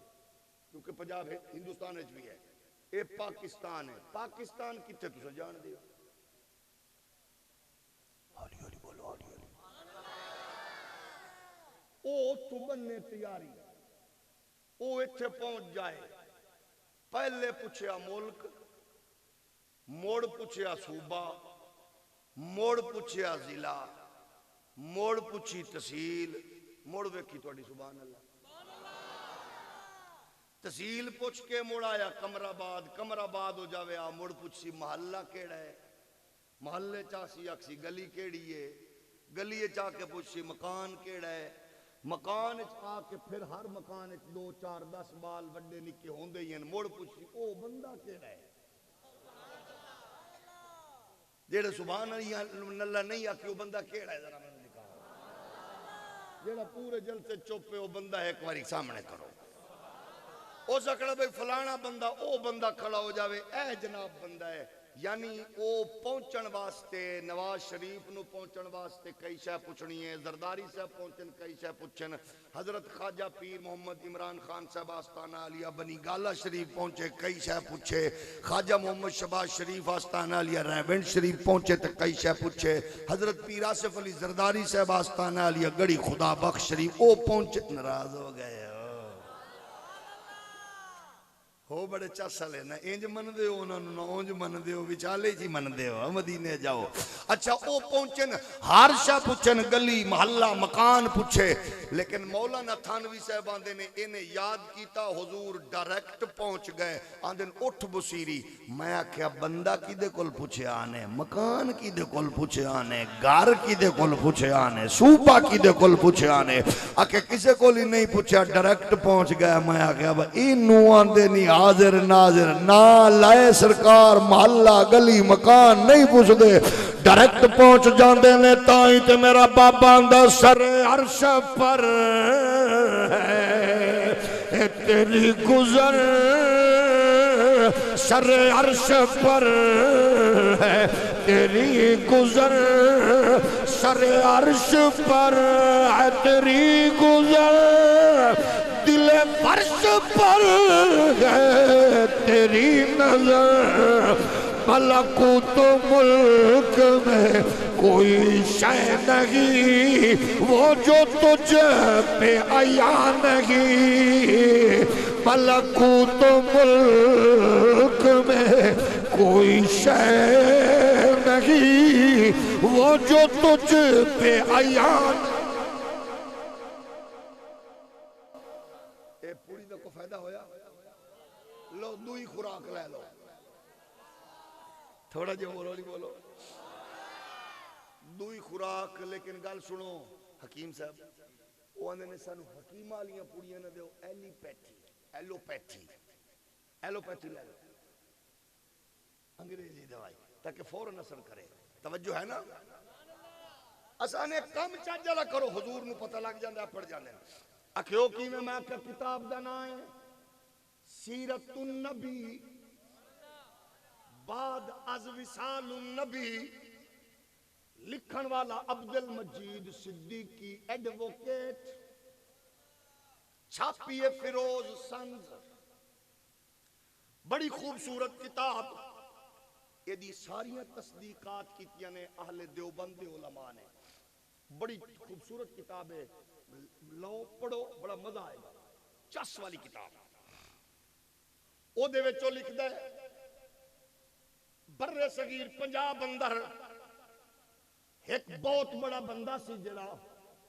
[SPEAKER 1] کیونکہ پنجاب ہے ہندوستان وچ بھی ہے، اے پاکستان ہے، پاکستان کتھے تساں جان دیو، ہولی ہولی بولو ہولی ہولی، او تو بننے تیاری، او ایتھے پہنچ جائے، پہلے پوچھیا ملک، موڑ پوچھیا صوبہ، موڑ پوچھیا ضلع، موڑ پوچھی تحصیل، موڑ ویکھی تواڈی سبحان اللہ، تحصیل پوچھ کے موڑ آیا قمر آباد، قمر آباد ہو جاوے آ موڑ پوچھی محلہ کیڑا ہے، محلے چاسی آکسی گلی کیڑی ہے، گلی چاہ کے پوچھی مکان کیڑا ہے، مکان آ کے پھر ہر مکان 2 4 10 بال وڈے نکے ہوندے ہی ہیں، موڑ پوچھی او بندہ کیڑا ہے، جیڑے سبحان اللہ نہیں آکھی وہ بندہ کیڑا ہے، ذرا میں نے لکھا جیڑا پورے جلسے چوپے وہ بندہ ایک باری سامنے کرو، او سکڑا بھئی فلانا بندہ او بندہ کھڑا ہو جاوے، اے جناب بندہ ہے، یعنی او پہنچن واسطے نواز شریف نو پہنچن واسطے کئی شے پوچھنی ہے، زرداری صاحب پہنچن کئی شے پوچھن، حضرت خواجہ پیر محمد عمران خان صاحب آستانہ علیہ بنی گالا شریف پہنچے کئی شے پوچھے، خواجہ محمد شہباز شریف آستانہ علیہ ریونڈ شریف پہنچے تو کئی شے پوچھے، حضرت پیر آصف علی زرداری صاحب آستانہ علیہ گڑی خدا بخش شریف او پہنچے، ناراض ہو گئے ہو بڑے چاسل ہے نا، انج من دے ہو نا اونج من دے ہو وچالے جی من دے ہو مدینے جاؤ، اچھا او پہنچن ہر شاہ پوچھن گلی محلہ مکان پوچھے، لیکن مولانا تھانوی صاحب آندے نے انہیں یاد کیتا، حضور ڈائریکٹ پہنچ گئے، آندے اٹھ بصیری، میں آکھیا بندہ کی دے کل پوچھے آنے، مکان کی دے کل پوچھے آنے، گھر کی دے کل پوچھے آنے، صوبہ کی دے کل پوچھے آنے، آکھے کسے کول ہی نہیں پوچھا ڈائریکٹ پہنچ گیا، میں آکھیا انہوں آندے نہیں حاضر ناظر نا لائے سرکار محلہ گلی مکان نہیں پوچھ دے ڈائریکٹ پہنچ جاندے نے، تائیں تے میرا بابا اندر سر عرش پر ہے تیری گزر، سر عرش پر ہے تیری گزر، سر عرش پر ہے تیری گزر، دل فرش پر ہے تیری نظر، ملکوت ملک میں کوئی شے نہیں وہ جو تجھ پہ عیاں نہیں، ملکوت ملک میں کوئی شے نہیں وہ جو تجھ پہ عیاں نہیں۔ اے پوری دا کو فائدہ ہویا، لو دوئی خوراک لے لو، تھوڑا جو بولو نہیں بولو، دوئی خوراک، لیکن گل سنو حکیم صاحب، وہ آنے نے سانو حکیم آلیاں پوڑیاں نہ دیو، ایلوپیتھی لے لو، انگریزی دوائی، تاکہ فوراً اثر کرے، توجہ ہے نا؟ اسانے کم چاجلہ کرو، حضور نو پتہ لگ جاندہ پڑھ جاندے، اکھیو کی میں آپ کا کتاب دانا ہے سیرت النبی بعد از وصال النبی، لکھن والا عبد المجید صدیقی ایڈوکیٹ، چھاپیے فیروز سنز، بڑی خوبصورت کتاب، یہ دی ساریاں تصدیقات کیتیاں نے اہل دیوبند علماء نے، بڑی خوبصورت کتاب ہے، لو پڑھو بڑا مزہ آئے گا،
[SPEAKER 3] چس والی کتاب او دے وچوں لکھدا ہے برے صغیر پنجاب اندر ایک بہت بڑا بندہ سی جڑا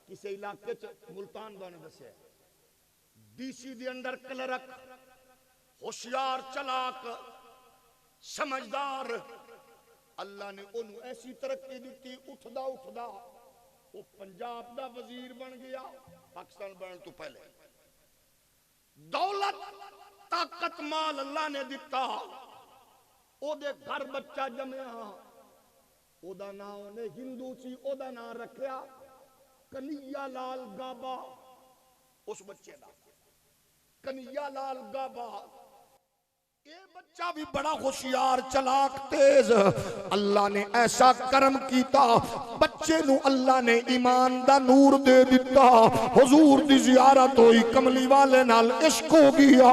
[SPEAKER 3] کسی علاقے چ ملتان بانے دسیا ڈی سی دے اندر کلرک ہوشیار چلاک سمجھدار اللہ نے انہوں ایسی ترقی دیتی اٹھدا اٹھدا وہ پنجاب دا وزیر بن گیا پاکستان بننے تو پہلے دولت طاقت مال اللہ نے دیتا او دے گھر بچہ جمیا او دا نام نے ہندو سی او دا نام رکھیا کنیا لال گابا اس بچے دا کنیا لال گابا یہ بچہ بھی بڑا ہوشیار چلاک تیز اللہ نے ایسا کرم کیتا بچے نو اللہ نے ایمان دا نور دے دیتا حضور دی زیارت ہوئی کملی والے نال عشق ہو گیا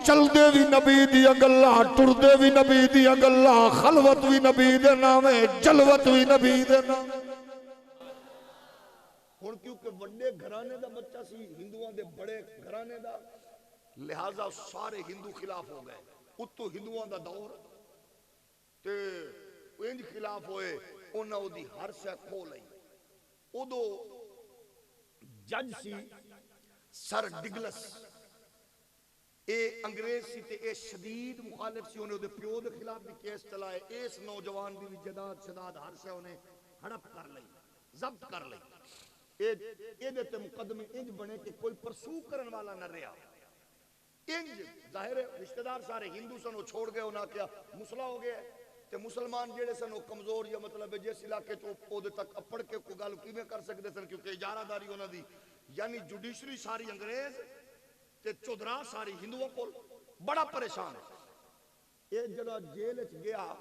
[SPEAKER 3] چل دے بھی نبی دی گلاں ٹر دے بھی نبی دی گلاں خلوت بھی نبی دے نامے جلوت بھی نبی دے نامے ہن کیونکہ بڑے گھرانے دا بچہ سی ہندوؤں دے بڑے گھرانے دا لہذا سارے ہندو خلاف ہو گئے اتو ہندوؤں دا دور تے انج خلاف ہوئے انہاں او دی ہر شے کھو لئی اودو جج سی سر ڈگلس اے انگریز سی تے اے شدید مخالف سی انہیں او دے پیو دے خلاف بھی کیس چلائے اس نوجوان دی جداد شداد ہر شے انہیں ہڑپ کر لئی ضبط کر لئی اے دے مقدمے انج بنے کہ کوئی پرسو کرن والا نہ رہا انج ظاہر رشتہ دار سارے ہندو سن وہ چھوڑ گئے انہاں کیا مسئلہ ہو گیا تے مسلمان جڑے سن وہ کمزور یا مطلب جس علاقے چ اودے تک اپڑ کے کوئی گل کیویں کر سکدے سن کیونکہ اجارہ داری انہاں دی یعنی جوڈیشری ساری انگریز تے چودرا ساری ہندوؤں کول بڑا پریشان ہے اے جڑا جیل وچ گیا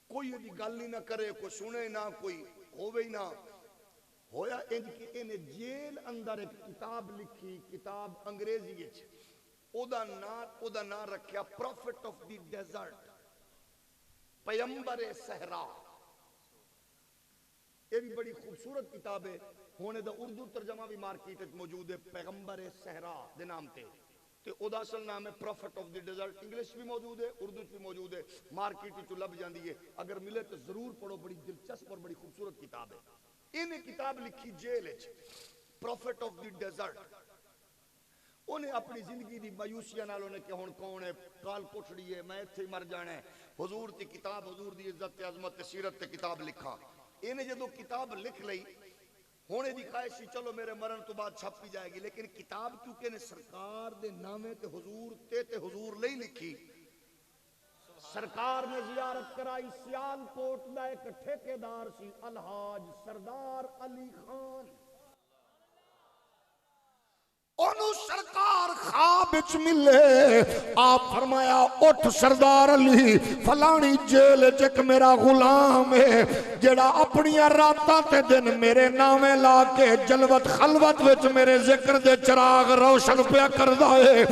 [SPEAKER 3] کوئی دی گل نہیں نہ کرے کوئی سنے نہ کوئی ہووے نہ ہویا انج کہ انہیں جیل اندر ایک کتاب لکھی کتاب انگریزی وچ او دا نام رکھیا پروفٹ آف دی ڈیزرٹ پیمبر صحرا یہ بھی بڑی خوبصورت کتاب ہے ہونے دا اردو ترجمہ بھی مارکیٹ موجود ہے پیغمبر صحرا دے نام تے او دا اصل نام ہے prophet of the desert English بھی موجود ہے اردو بھی موجود ہے مارکیٹ وچ لب جاندی ہے اگر ملے تو ضرور پڑھو بڑی دلچسپ اور بڑی خوبصورت کتاب ہے انہیں کتاب لکھی جیل وچ پروفٹ آف دی ڈیزرٹ انہیں اپنی زندگی دی مایوسیاں نال انہیں کہ ہن کون ہے کال کوٹھڑی ہے میں ایتھے مر جانا ہے حضور دی کتاب حضور دی عزت تے عظمت تے سیرت تے کتاب لکھا انہیں جدو کتاب لکھ لئی ہونے دی خواہش سی چلو میرے مرن تو بعد چھپی جائے گی لیکن کتاب کیونکہ نے سرکار دے نامے تے حضور لئی لکھی سرکار نے زیارت کرائی سیال کوٹ دا ایک ٹھیکیدار سی الحاج سردار علی خان انہوں سرکار خواب وچ ملے آپ فرمایا اٹھ سردار علی فلانی جیل چک میرا غلام ہے جڑا اپنی راتاں تے دن میرے نامے لا کے جلوت خلوت وچ میرے ذکر دے چراغ روشن پیا کردا ہے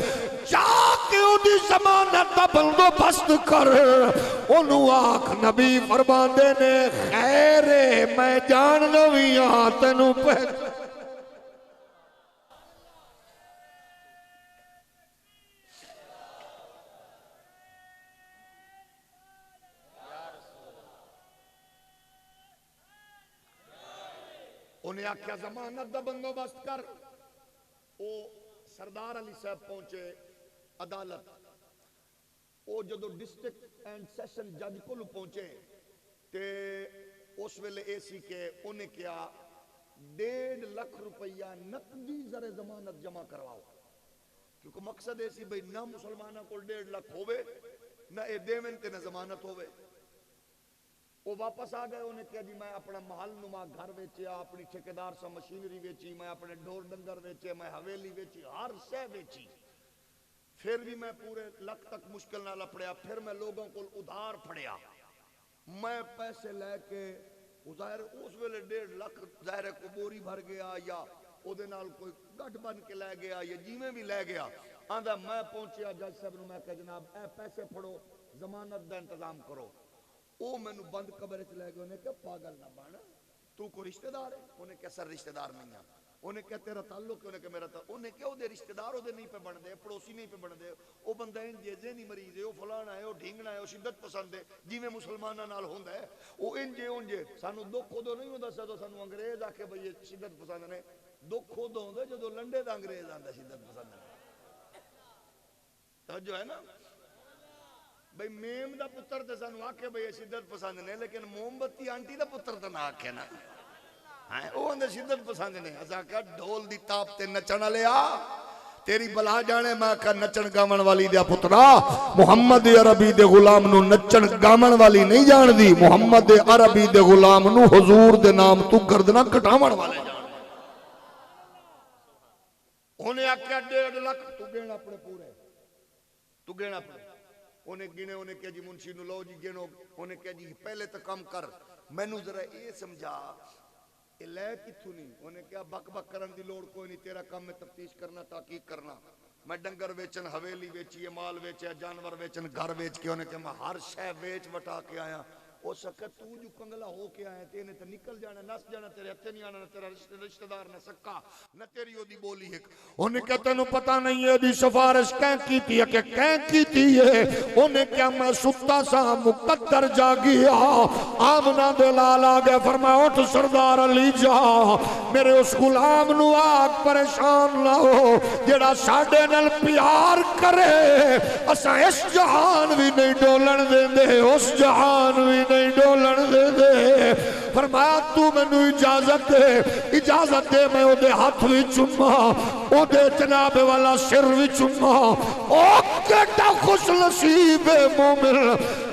[SPEAKER 3] جا کے اودی ضمانت دا بندوبست کر انہوں آکھ نبی فرماندے نے خیر میں جان نویاں تینوں پہچان انہیں آکھیا ضمانت دا بندوبست کر او سردار علی صاحب پہنچے عدالت او جدو ڈسٹرکٹ اینڈ سیشن جج کو پہنچے تے اس ویلے ایسی کہ انہیں کیا 1.5 لاکھ روپیہ نقدی زر ضمانت جمع کرواؤ کیونکہ مقصد ایسی بھئی نہ مسلمانہ کو 1.5 لاکھ ہوئے نہ اے دیمن تے نہ ضمانت ہوئے وہ واپس آ گئے انہیں کہا جی میں اپنا محل نما گھر ویچیا اپنی ٹھیکیدار سا مشینری ویچی میں اپنے ڈور ڈنگر ویچے میں حویلی ویچی ہر شے ویچی پھر بھی میں پورے لک تک مشکل نہ لپڑیا پھر میں لوگوں کو ادھار پھڑیا میں پیسے لے کے ظاہر اس ویلے 1.5 لاکھ ظاہر کو بوری بھر گیا یا او دے نال کوئی گھٹ بن کے لے گیا یا جیویں بھی لے گیا آندھا میں پہنچیا جج صاحب نو میں کہا جناب اے پیسے پھڑو ضمانت دا انتظام کرو او میں نو بند قبر چ لے گئے انہیں کہ پاگل نہ بن
[SPEAKER 1] تو کو رشتہ دار ہے؟ انہیں کیا سر رشتہ دار نہیں ہے؟ انہیں کیا تیرا تعلق ہے؟ انہیں کیا میرا تعلق؟ انہیں کیا دے رشتہ دار دے نہیں پہ بن دے، پڑوسی نہیں پہ بن دے، وہ بندہ ان جیزے نہیں مریض ہے، وہ فلانا ہے، وہ ڈھینگنا ہے، وہ شدت پسند ہے، جی میں مسلمانہ نال ہوندہ ہے، وہ ان جے سانو دکھ خودو نہیں ہوندہ سا تو سانو انگریز آکے بھئی یہ شدت پسند نے، دکھ خودو ہوندہ جو دو لنڈے دا انگریز آندہ شدت پسند نے. توجہ ہے نا؟ بھئی میم دا پتر تے سانو آکے بھئی یہ شدت پسند نے، لیکن موم بتی آنٹی دا پتر تے نہ آکے نا وہ اندر شدت پسند نے. اسا کہا ڈھول دی تاپ تے نچن لیا تیری بلا جانے. میں کہا نچن گامن والی دیا پترا محمد عربی دے غلام نو نچن گامن والی نہیں جان دی، محمد عربی دے غلام نو حضور دے نام تو گردنا کٹامن والے جان دی. انہیں آکھیا 1.5 لاکھ تو گینا اپنے پورے، تو گینا اپنے. انہیں گنے، انہیں کہا جی منشی نو لو جی گنو. انہیں کہا جی پہلے تو کم کر میں نو ذرا یہ سمجھا یہ لے کتھو نہیں. انہیں کہا بک بک کرن دی لوڑ کوئی نہیں، تیرا کام میں تفتیش کرنا، تحقیق کرنا. میں ڈنگر ویچن حویلی ویچی ہے، مال ویچے، جانور ویچن، گھر ویچ کے. انہیں کہا میں ہر شے ویچ وٹا کے آیا. او سکتا تو جو کنگلا ہو کے آیا تینے تو نکل جانا، نس جانا، تیرے ہتھے نہیں آنا، نہ تیرا رشتہ دار نہ سکا، نہ تیری ہو دی بولی ہے. انہیں کہا تینوں پتہ نہیں ہے دی سفارش کہیں کی تھی ہے کہ کہیں کی تھی ہے. انہیں کہا میں ستا سا مقدر جا گیا. آمنہ دلال آگے فرمایا اٹھ سردار علی جا میرے اس غلام نو آگ پریشان نہ ہو جڑا ساڑھے نل پیار کرے اسا اس جہان بھی نہیں ڈولن دے دے، اس جہان بھی نہیں ڈولن دے دے. فرمایا تو میں نو اجازت دے میں او دے ہاتھ بھی چما، او دے جناب والا سر بھی چما. او کیٹا خوش نصیب مومن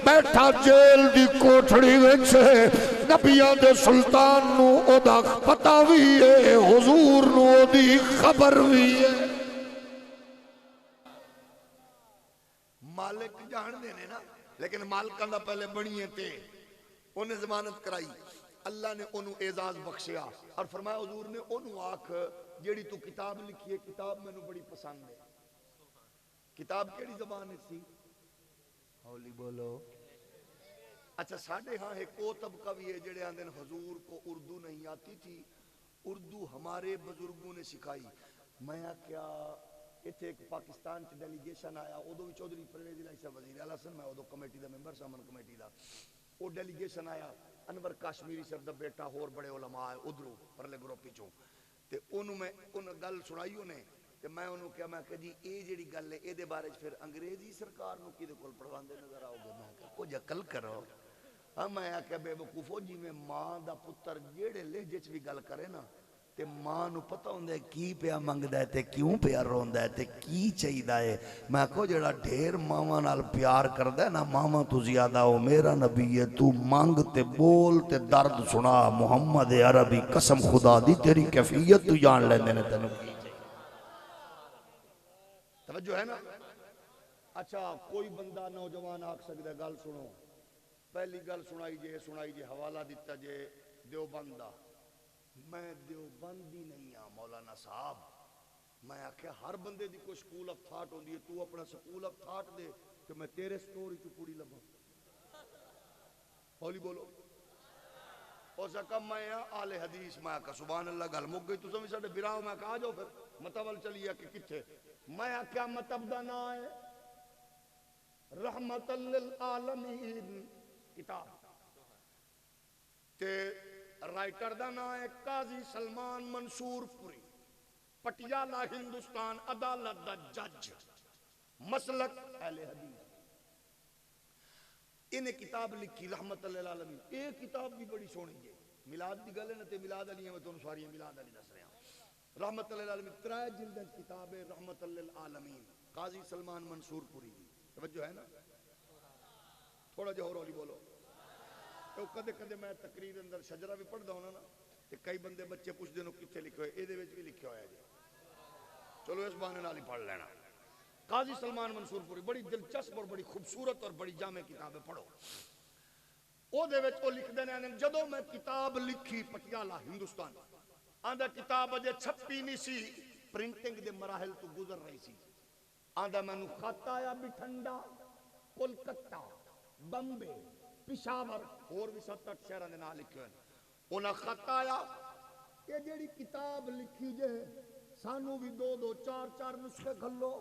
[SPEAKER 1] بیٹھا جیل دی کوٹھڑی وچے، نبیاں دے سلطان نو او دا پتہ بھی ہے، حضور نو او دی خبر بھی ہے. مالک جان دینے نا، لیکن مالکان دا پہلے بڑھئے تھے. انہیں ضمانت کرائی، اللہ نے انہوں اعزاز بخشیا اور فرمایا حضور نے انہوں آکھ جیڑی تو کتاب لکھی ہے کتاب میں نو بڑی پسند ہے. کتاب کیڑی زبان ہے سی؟ ہولی بولو. اچھا ساڑھے ہاں ایک او طبقہ بھی ہے جڑے آندھن حضور کو اردو نہیں آتی تھی، اردو ہمارے بزرگوں نے سکھائی. میں کیا اتھے ایک پاکستان چ ڈیلیگیشن آیا، ادو بھی چودھری پرویز الہی صاحب وزیر اعلیٰ سن، میں ادو کمیٹی دا ممبر سامن کمیٹی دا. وہ ڈیلیگیشن آیا انور کاشمیری صاحب دا بیٹا اور بڑے علماء ادھروں پرلے گروپی چوں تے انہوں میں ان گل سنائی انہیں تے میں انہوں کیا میں کہ جی اے جیڑی گل ہے اے دے بارے پھر انگریزی سرکار نو کی دے کول پڑھواندے نظر آؤ گے. میں کہ کچھ عقل کرو. ہاں میں آکھیا بے وقوفو جی میں ماں دا پتر جیڑے لہجے چ بھی گل کرے نا تے ماں نو پتہ ہوندہ ہے کی پیا منگدا ہے تے کیوں پیا روندا ہے تے کی چاہیدا ہے. میں کہو جڑا ڈھیر ماواں نال پیار کردا ہے نا ماواں تو زیادہ او میرا نبی ہے. تو مانگ تے بول تے درد سنا. محمد عربی قسم خدا دی تیری کیفیت تو جان لیندے نے تینوں کی چاہیے. توجہ ہے نا؟ اچھا کوئی بندہ نوجوان آکھ سکدا ہے گل سنو. پہلی گل سنائی جے حوالہ دیتا جے دیوبند دا. میں دیوبندی نہیں ہاں مولانا صاحب. میں آکھیا ہر بندے دی کوئی سکول آف تھاٹ ہوندی ہے، تو اپنا سکول آف تھاٹ دے کہ میں تیرے سٹوری چ پوری لبا. ہولی بولو. او سکا میں آل حدیث. میں آکھا سبحان اللہ گل مک گئی. تو سمجھ ساڑھے براؤ میں آکھا آجو پھر متول چلیا کہ کتھے. میں آکھیا مطب دا نا ہے رحمت للعالمین کتاب تے رائٹر دا نا ہے قاضی سلمان منصور پوری، پٹیالہ ہندوستان، عدالت دا جج، مسلک اہل حدیث. انہیں کتاب لکھی رحمت للعالمین. ایک کتاب بھی بڑی سونی ہے. میلاد دی گل ہے نا تے میلاد علی میں تمہیں ساری میلاد علی دس رہے ہیں. رحمت للعالمین 3 جلد کتاب ہے رحمت للعالمین قاضی سلمان منصور پوری دی. توجہ ہے نا؟ تھوڑا جو ہولی بولو. تو کدے کدے میں تقریر اندر شجرہ بھی پڑھ دا ہونا نا تے کئی بندے بچے پوچھ دے نو کتھے لکھے ہوئے. اے دے وچ بھی لکھے ہوئے جی. چلو اس بہانے نال ہی پڑھ لینا. قاضی سلمان منصور پوری بڑی دلچسپ اور بڑی خوبصورت اور بڑی جامع کتاب ہے. پڑھو. او دے وچ او لکھ دے نے جدوں میں کتاب لکھی پٹیالہ ہندوستان آندا کتاب اجے چھپی نہیں سی، پرنٹنگ دے مراحل تو گزر رہی سی. آندا مینوں خط آیا بٹھنڈا، کولکتہ، بمبے، پشاور اور بھی 7-8 شہراں دے نام لکھے ہوئے.
[SPEAKER 3] انہاں خط آیا کہ جیڑی کتاب لکھی جے سانو بھی دو دو چار چار نسخے گھلو.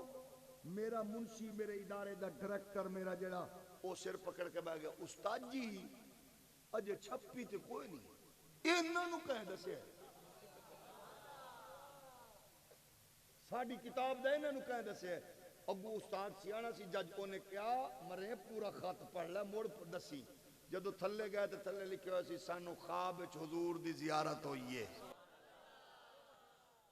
[SPEAKER 3] میرا منشی میرے ادارے دا ڈائریکٹر میرا جڑا وہ سر پکڑ کے بیٹھ گیا, استاد جی اجے چھپی تے کوئی نہیں, انہاں نو کہہ دسے ساڈی کتاب دے انہاں نو کہہ دسے. اگو استاد سیانا سی جج کو نے کیا مرے پورا خط پڑھ لے مڑ دسی. جدو تھلے گئے تے تھلے لکھے ہوئے سی سانو خواب وچ حضور دی زیارت ہوئی ہے.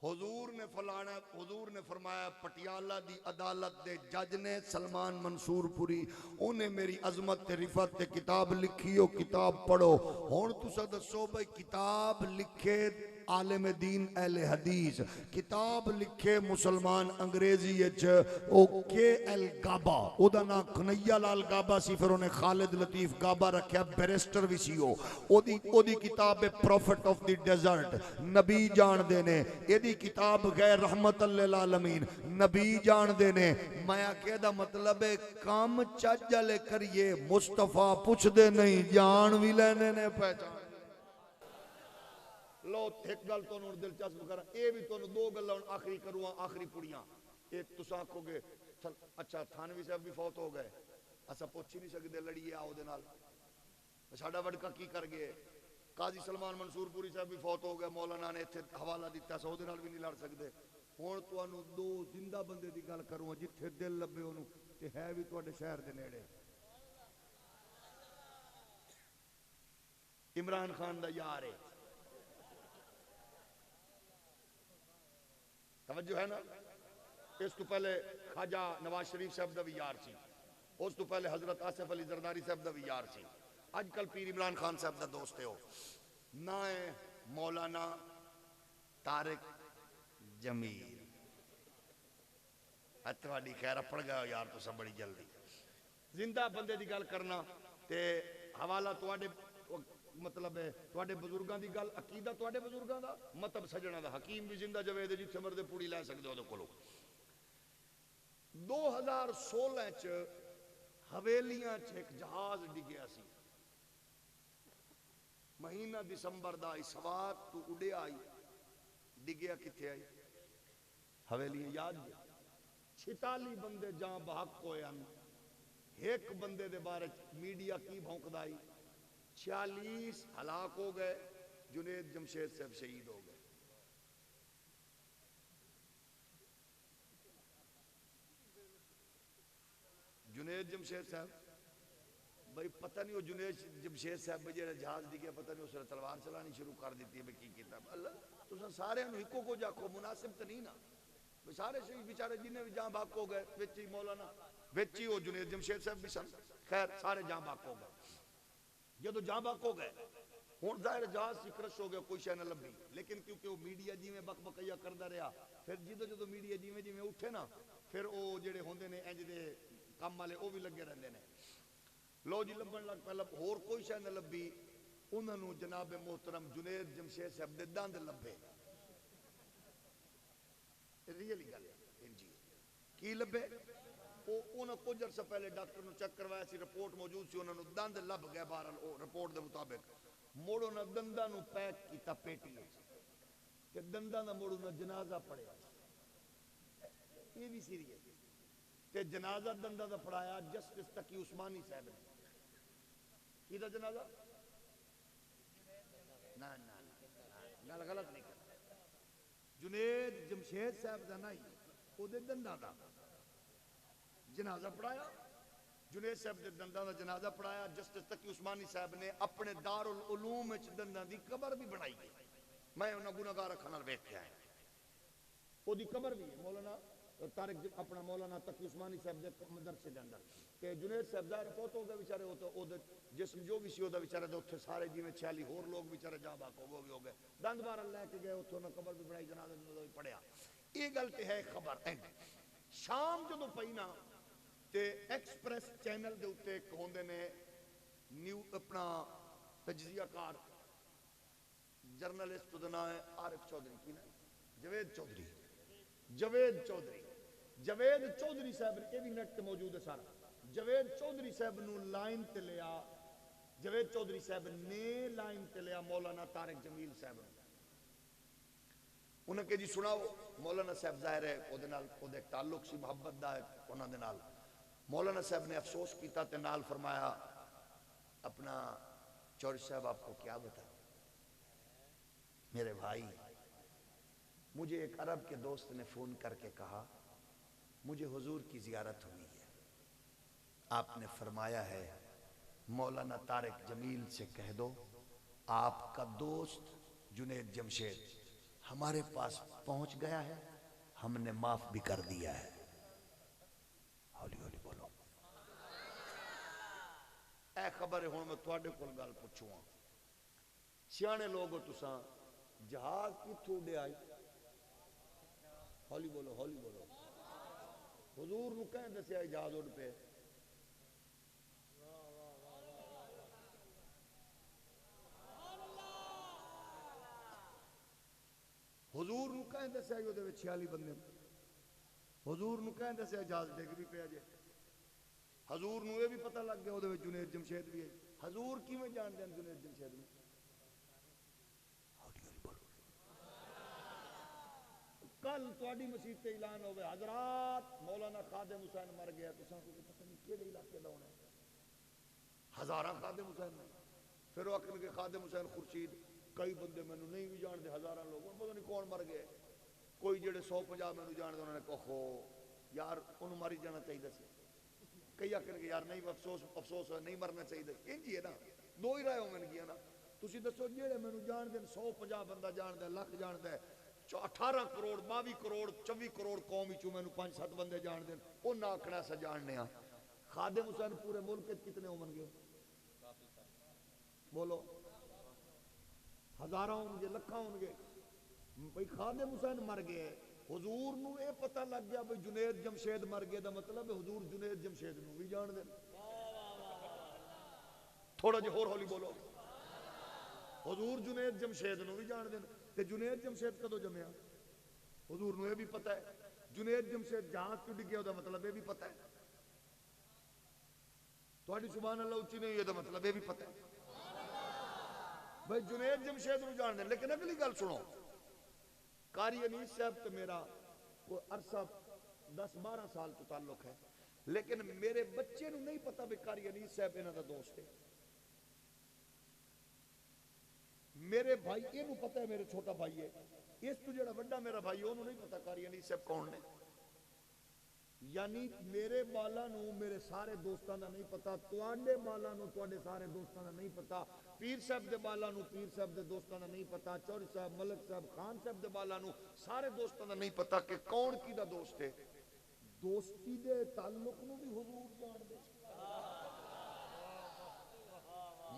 [SPEAKER 3] حضور نے فلانا, حضور نے فرمایا پٹیالہ دی عدالت دے جج نے سلمان منصور پوری انہیں میری عظمت تے رفت تے کتاب لکھی ہو, کتاب پڑھو. ہن تساں دسو بھئی کتاب لکھے عالم دین اہل حدیث, کتاب لکھے مسلمان انگریزی اچ او کے ایل گابا, او دا نام کنیا لال گابا سی, پھر انہیں خالد لطیف گابا رکھیا, بیرسٹر بھی سی. او دی کتاب پروفٹ آف دی ڈیزرٹ نبی جان دے نے, اے دی کتاب غیر رحمت للعالمین نبی جان دے نے. میں کہ دا مطلب ہے کام چجلے کریے, مصطفیٰ پوچھ دے نہیں جان بھی لینے نے پہچان. لو ایک گل تو انہوں دلچسپ کرا, اے بھی تو دو گلاں آخری کروں آخری پڑیاں. ایک تساں آکھو گے اچھا تھانوی صاحب بھی فوت ہو گئے, اسا پوچھ ہی نہیں سکدے لڑیے آؤ دے نال, ساڈا وڈکا کی کر گئے. قاضی سلمان منصور پوری صاحب بھی فوت ہو گئے, مولانا نے ایتھے حوالہ دیتا سو دے نال بھی نہیں لڑ سکدے. ہن تانوں دو زندہ بندے دی گل کروں جتھے دل لبے اونوں تے ہے بھی تواڈے شہر دے نیڑے. عمران خان دا یار ہے, توجہ ہے نا. اس تو پہلے خواجہ نواز شریف صاحب دا بھی یار سی, اس تو پہلے حضرت آصف علی زرداری صاحب دا بھی یار سی. اج کل پیر عمران خان صاحب دا دوست ہے. ہو نا ہے مولانا طارق جمیل. تہاڈی خیر پڑ گیا یار تو سب بڑی جلدی. زندہ بندے دی گل کرنا تے حوالہ تواڈے مطلب ہے تواڈے بزرگاں دی گل, عقیدہ تواڈے بزرگاں دا, مطلب سجنا دا. حکیم بھی زندہ جوید جتھے مردے پوڑی لے سکدے اودے کولوں. 2016 چ حویلیاں چ ایک جہاز ڈگیا سی, مہینہ دسمبر دا اسوات تو اڈیا آئی, ڈگیا کتھے آئی حویلیاں یاد ہے. 46 بندے جاں بحق ہوئے ہیں, ایک بندے دے بارے میڈیا کی بھونکدا آئی, 46 ہلاک ہو گئے. جنید جمشید صاحب شہید ہو گئے. جنید جمشید صاحب بھائی پتہ نہیں, وہ جنید جمشید صاحب جڑا جہاز ڈگیا پتہ نہیں اس نے تلوار چلانی شروع کر دیتی ہے کی کیتا. اللہ تساں سارے نو ہکو کو جاکو مناسب تے نہیں نا, سارے شہید بیچارے جنہیں بھی جاں باق ہو گئے, وچ ہی مولانا وچ ہی وہ جنید جمشید صاحب بھی سن. خیر سارے جاں باق ہو گئے. جدو جاں باق ہو گئے ہوں ظاہر جہاز سی کرش ہو گیا, کوئی شے نہ لبھی. لیکن کیونکہ وہ میڈیا جی میں بک بکیا کردا رہا, پھر جدو میڈیا جی میں اٹھے نا, پھر وہ جڑے ہوندے نے انج دے کام والے وہ بھی لگے رہندے نے. لو جی لبن لگ پہ لب ہور کوئی شے نہ لبھی, انہاں نو جناب محترم جنید جمشید صاحب دے دند لبے. ریئلی گل ہے جی, کی لبے وہ انہاں کچھ عرصہ پہلے ڈاکٹر نو چیک کروایا سی, رپورٹ موجود سی, انہاں نو دند لب گئے. بہرحال او رپورٹ دے مطابق مڑ انہاں دنداں نو پیک کیتا پیٹی وچ تے دنداں دا مڑ انہاں جنازہ پڑھیا. یہ بھی سیریس تے جنازہ دنداں دا پڑھایا جسٹس تقی عثمانی صاحب نے. کی دا جنازہ نا نا نا گل غلط نہیں کرنا, جنید جمشید صاحب دا نہیں, او دے دنداں دا جنازہ پڑھایا. جنید صاحب دے دنداں دا جنازہ پڑھایا. جسٹس تقی عثمانی صاحب نے اپنے دارالعلوم وچ دنداں دی قبر بھی بنائی گئی. میں انہاں گناہگار اکھاں نال ویکھ کے آیا. او دی قبر بھی ہے مولانا طارق اپنا مولانا تقی عثمانی صاحب دے مدرسے دے اندر. کہ جنید صاحب ظاہر فوت ہو گئے بیچارے, او تو جسم جو بھی سی او دا بیچارے دے اوتھے سارے جویں 46 ہور لوگ بیچارے جاں باق ہو بھی ہو گئے. دند بار لے کے گئے اوتھوں نہ قبر بھی بنائی, جنازہ بھی پڑھیا. یہ گل تے ہے خبر. شام جدوں پئی نا تے ایکسپریس چینل دے اوتے ایک ہوندے نے نیو اپنا تجزیہ کار جرنلسٹ دا نام ہے عارف چودھری. کی نام جوید چودھری. جوید چودھری صاحب نے, یہ بھی نیٹ تے موجود ہے سارا. جوید چودھری صاحب نو لائن تے لیا
[SPEAKER 1] جوید چودھری صاحب نے لائن تے لیا مولانا طارق جمیل صاحب انہیں کہ جی سناؤ مولانا صاحب ظاہر ہے وہ ایک تعلق سی محبت دا انہوں دے نال مولانا صاحب نے افسوس کیتا تے نال فرمایا اپنا چودھری صاحب آپ کو کیا بتا میرے بھائی مجھے ایک عرب کے دوست نے فون کر کے کہا مجھے حضور کی زیارت ہوئی ہے آپ نے فرمایا ہے مولانا طارق جمیل سے کہہ دو آپ کا دوست جنید جمشید ہمارے پاس پہنچ گیا ہے ہم نے معاف بھی کر دیا ہے ہولی ہولی بولو اے خبر ہے ہوں میں تواڈے کول گل پوچھوں سیانے لوگو تساں جہاز کتھوں اڈے آئی ہولی بولو حضور نو کہیں دسیا جہاز اڈ پہ حضور نو کہیں دسیا جو دے وچ 46 بندے حضور نو کہیں دسیا جہاز ڈگ بھی پیا جے حضور نو یہ بھی پتہ لگ گیا وہ جنید جمشید بھی ہے حضور کیویں جان دین جنید جمشید نو کل تواڈی مسجد تے اعلان ہوئے حضرات مولانا خادم حسین مر گیا تساں کو پتہ نہیں کیڑے علاقے دا ہونا ہے ہزاراں خادم حسین پھر وہ آخر کے خادم حسین خورشید کئی بندے مینوں نہیں بھی جان دے ہزاراں لوگ پتہ نہیں کون مر گئے کوئی جڑے 150 مینوں جان دے انہوں نے کہو یار انہوں ماری جانا چاہیے سی کئی آخر کے یار نہیں افسوس نہیں مرنا چاہیے انج ہی ہے نا دو ہی رائے ہومن گیا نا تسی دسو جڑے مینوں جان دے 150 بندہ جان دے لاکھ جان دے 18 کروڑ 22 کروڑ 24 کروڑ قوم وچوں مینوں 5-7 بندے جان دین انہاں آکھنا سا جاننے ہاں خادم حسین پورے ملک وچ کتنے ہومن گے بولو ہزاراں ہون گے لکھاں ہون گے بھئی خادم حسین مر گئے حضور نو اے پتہ لگ گیا بھئی جنید جمشید مر گئے دا مطلب ہے حضور جنید جمشید نو بھی جان دین تھوڑا جی ہور ہولی بولو حضور جنید جمشید نو بھی جان دین تے جنید جمشید کدو جمیا حضور نو یہ بھی پتہ ہے جنید جمشید جہاز کیوں ڈگیا دا مطلب یہ بھی پتہ ہے تواڈی سبحان اللہ اچھی نہیں ہے دا مطلب یہ بھی پتہ ہے بھائی جنید جمشید نو جان دیں لیکن اگلی گل سنو قاری انیس صاحب تو میرا کوئی عرصہ 10-12 سال تو تعلق ہے لیکن میرے بچے نو نہیں پتا بھی قاری انیس صاحب انہاں دا دوست ہے میرے بھائی یہ پتہ ہے میرے چھوٹا بھائی ہے اس تو جڑا بڑا میرا بھائی ہے انہوں نہیں پتا قاری انیس صاحب کون نے یعنی میرے بالا نو میرے سارے دوستاں دا نہیں پتا تواڈے بالا نو تواڈے سارے دوستاں دا نہیں پتا پیر صاحب دے بالا نو پیر صاحب دے دوستاں دا نہیں پتا چودھری صاحب ملک صاحب خان صاحب دے بالا نو سارے دوستاں دا نہیں پتا کہ کون کی دا دوست ہے دوستی دے تعلق نو بھی حضور جان دے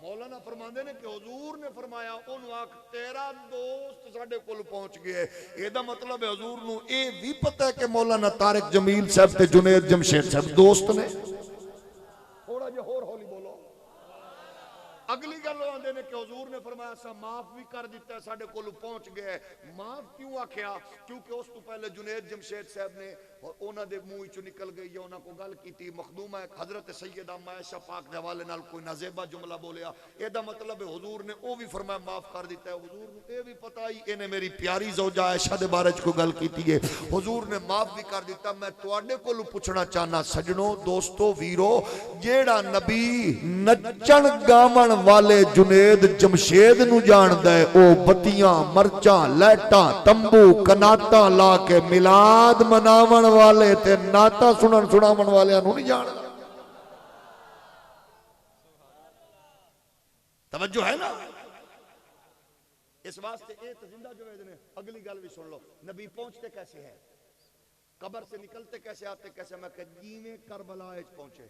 [SPEAKER 1] مولانا فرماندے نے کہ حضور نے فرمایا انہوں آکھ تیرا دوست ساڑھے کل پہنچ گئے یہ دا مطلب ہے حضور نو اے بھی پتہ ہے کہ مولانا طارق جمیل صاحب تے جنید جمشید صاحب دوست نے تھوڑا جے ہور ہولی بولو اگلی گل آندے نے کہ حضور نے فرمایا سا معاف بھی کر دیتا ہے ساڑھے کل پہنچ گئے معاف کیوں آکھیا کیونکہ اس تو پہلے جنید جمشید صاحب نے اونا دے موئی چو نکل گئی یا اونا کو گل کی تھی مخدومہ ایک حضرت سیدہ عائشہ پاک دے حوالے نال کوئی نازیبہ جملہ بولیا اے دا مطلب ہے حضور نے او بھی فرمایا معاف کر دیتا ہے حضور نے اے بھی پتہ ہی انہیں میری پیاری زوجہ عائشہ دے بارے کو گل کی تھی حضور نے معاف بھی کر دیتا میں تواڈے کو پوچھنا چاہنا سجنوں دوستو ویرو جیڑا نبی نچن گامن والے جنید جمشید نو جان دے او بتیاں مرچاں لیٹاں تمبو کناٹاں لا کے میلاد مناون والے تے ناتا سناون والے انہوں نہیں جان توجہ ہے نا اس واسطے اے زندہ جو ہے اگلی گل بھی سن لو نبی پہنچتے کیسے ہیں قبر سے نکلتے کیسے آتے کیسے میں کہ جیویں کربلا اچ پہنچے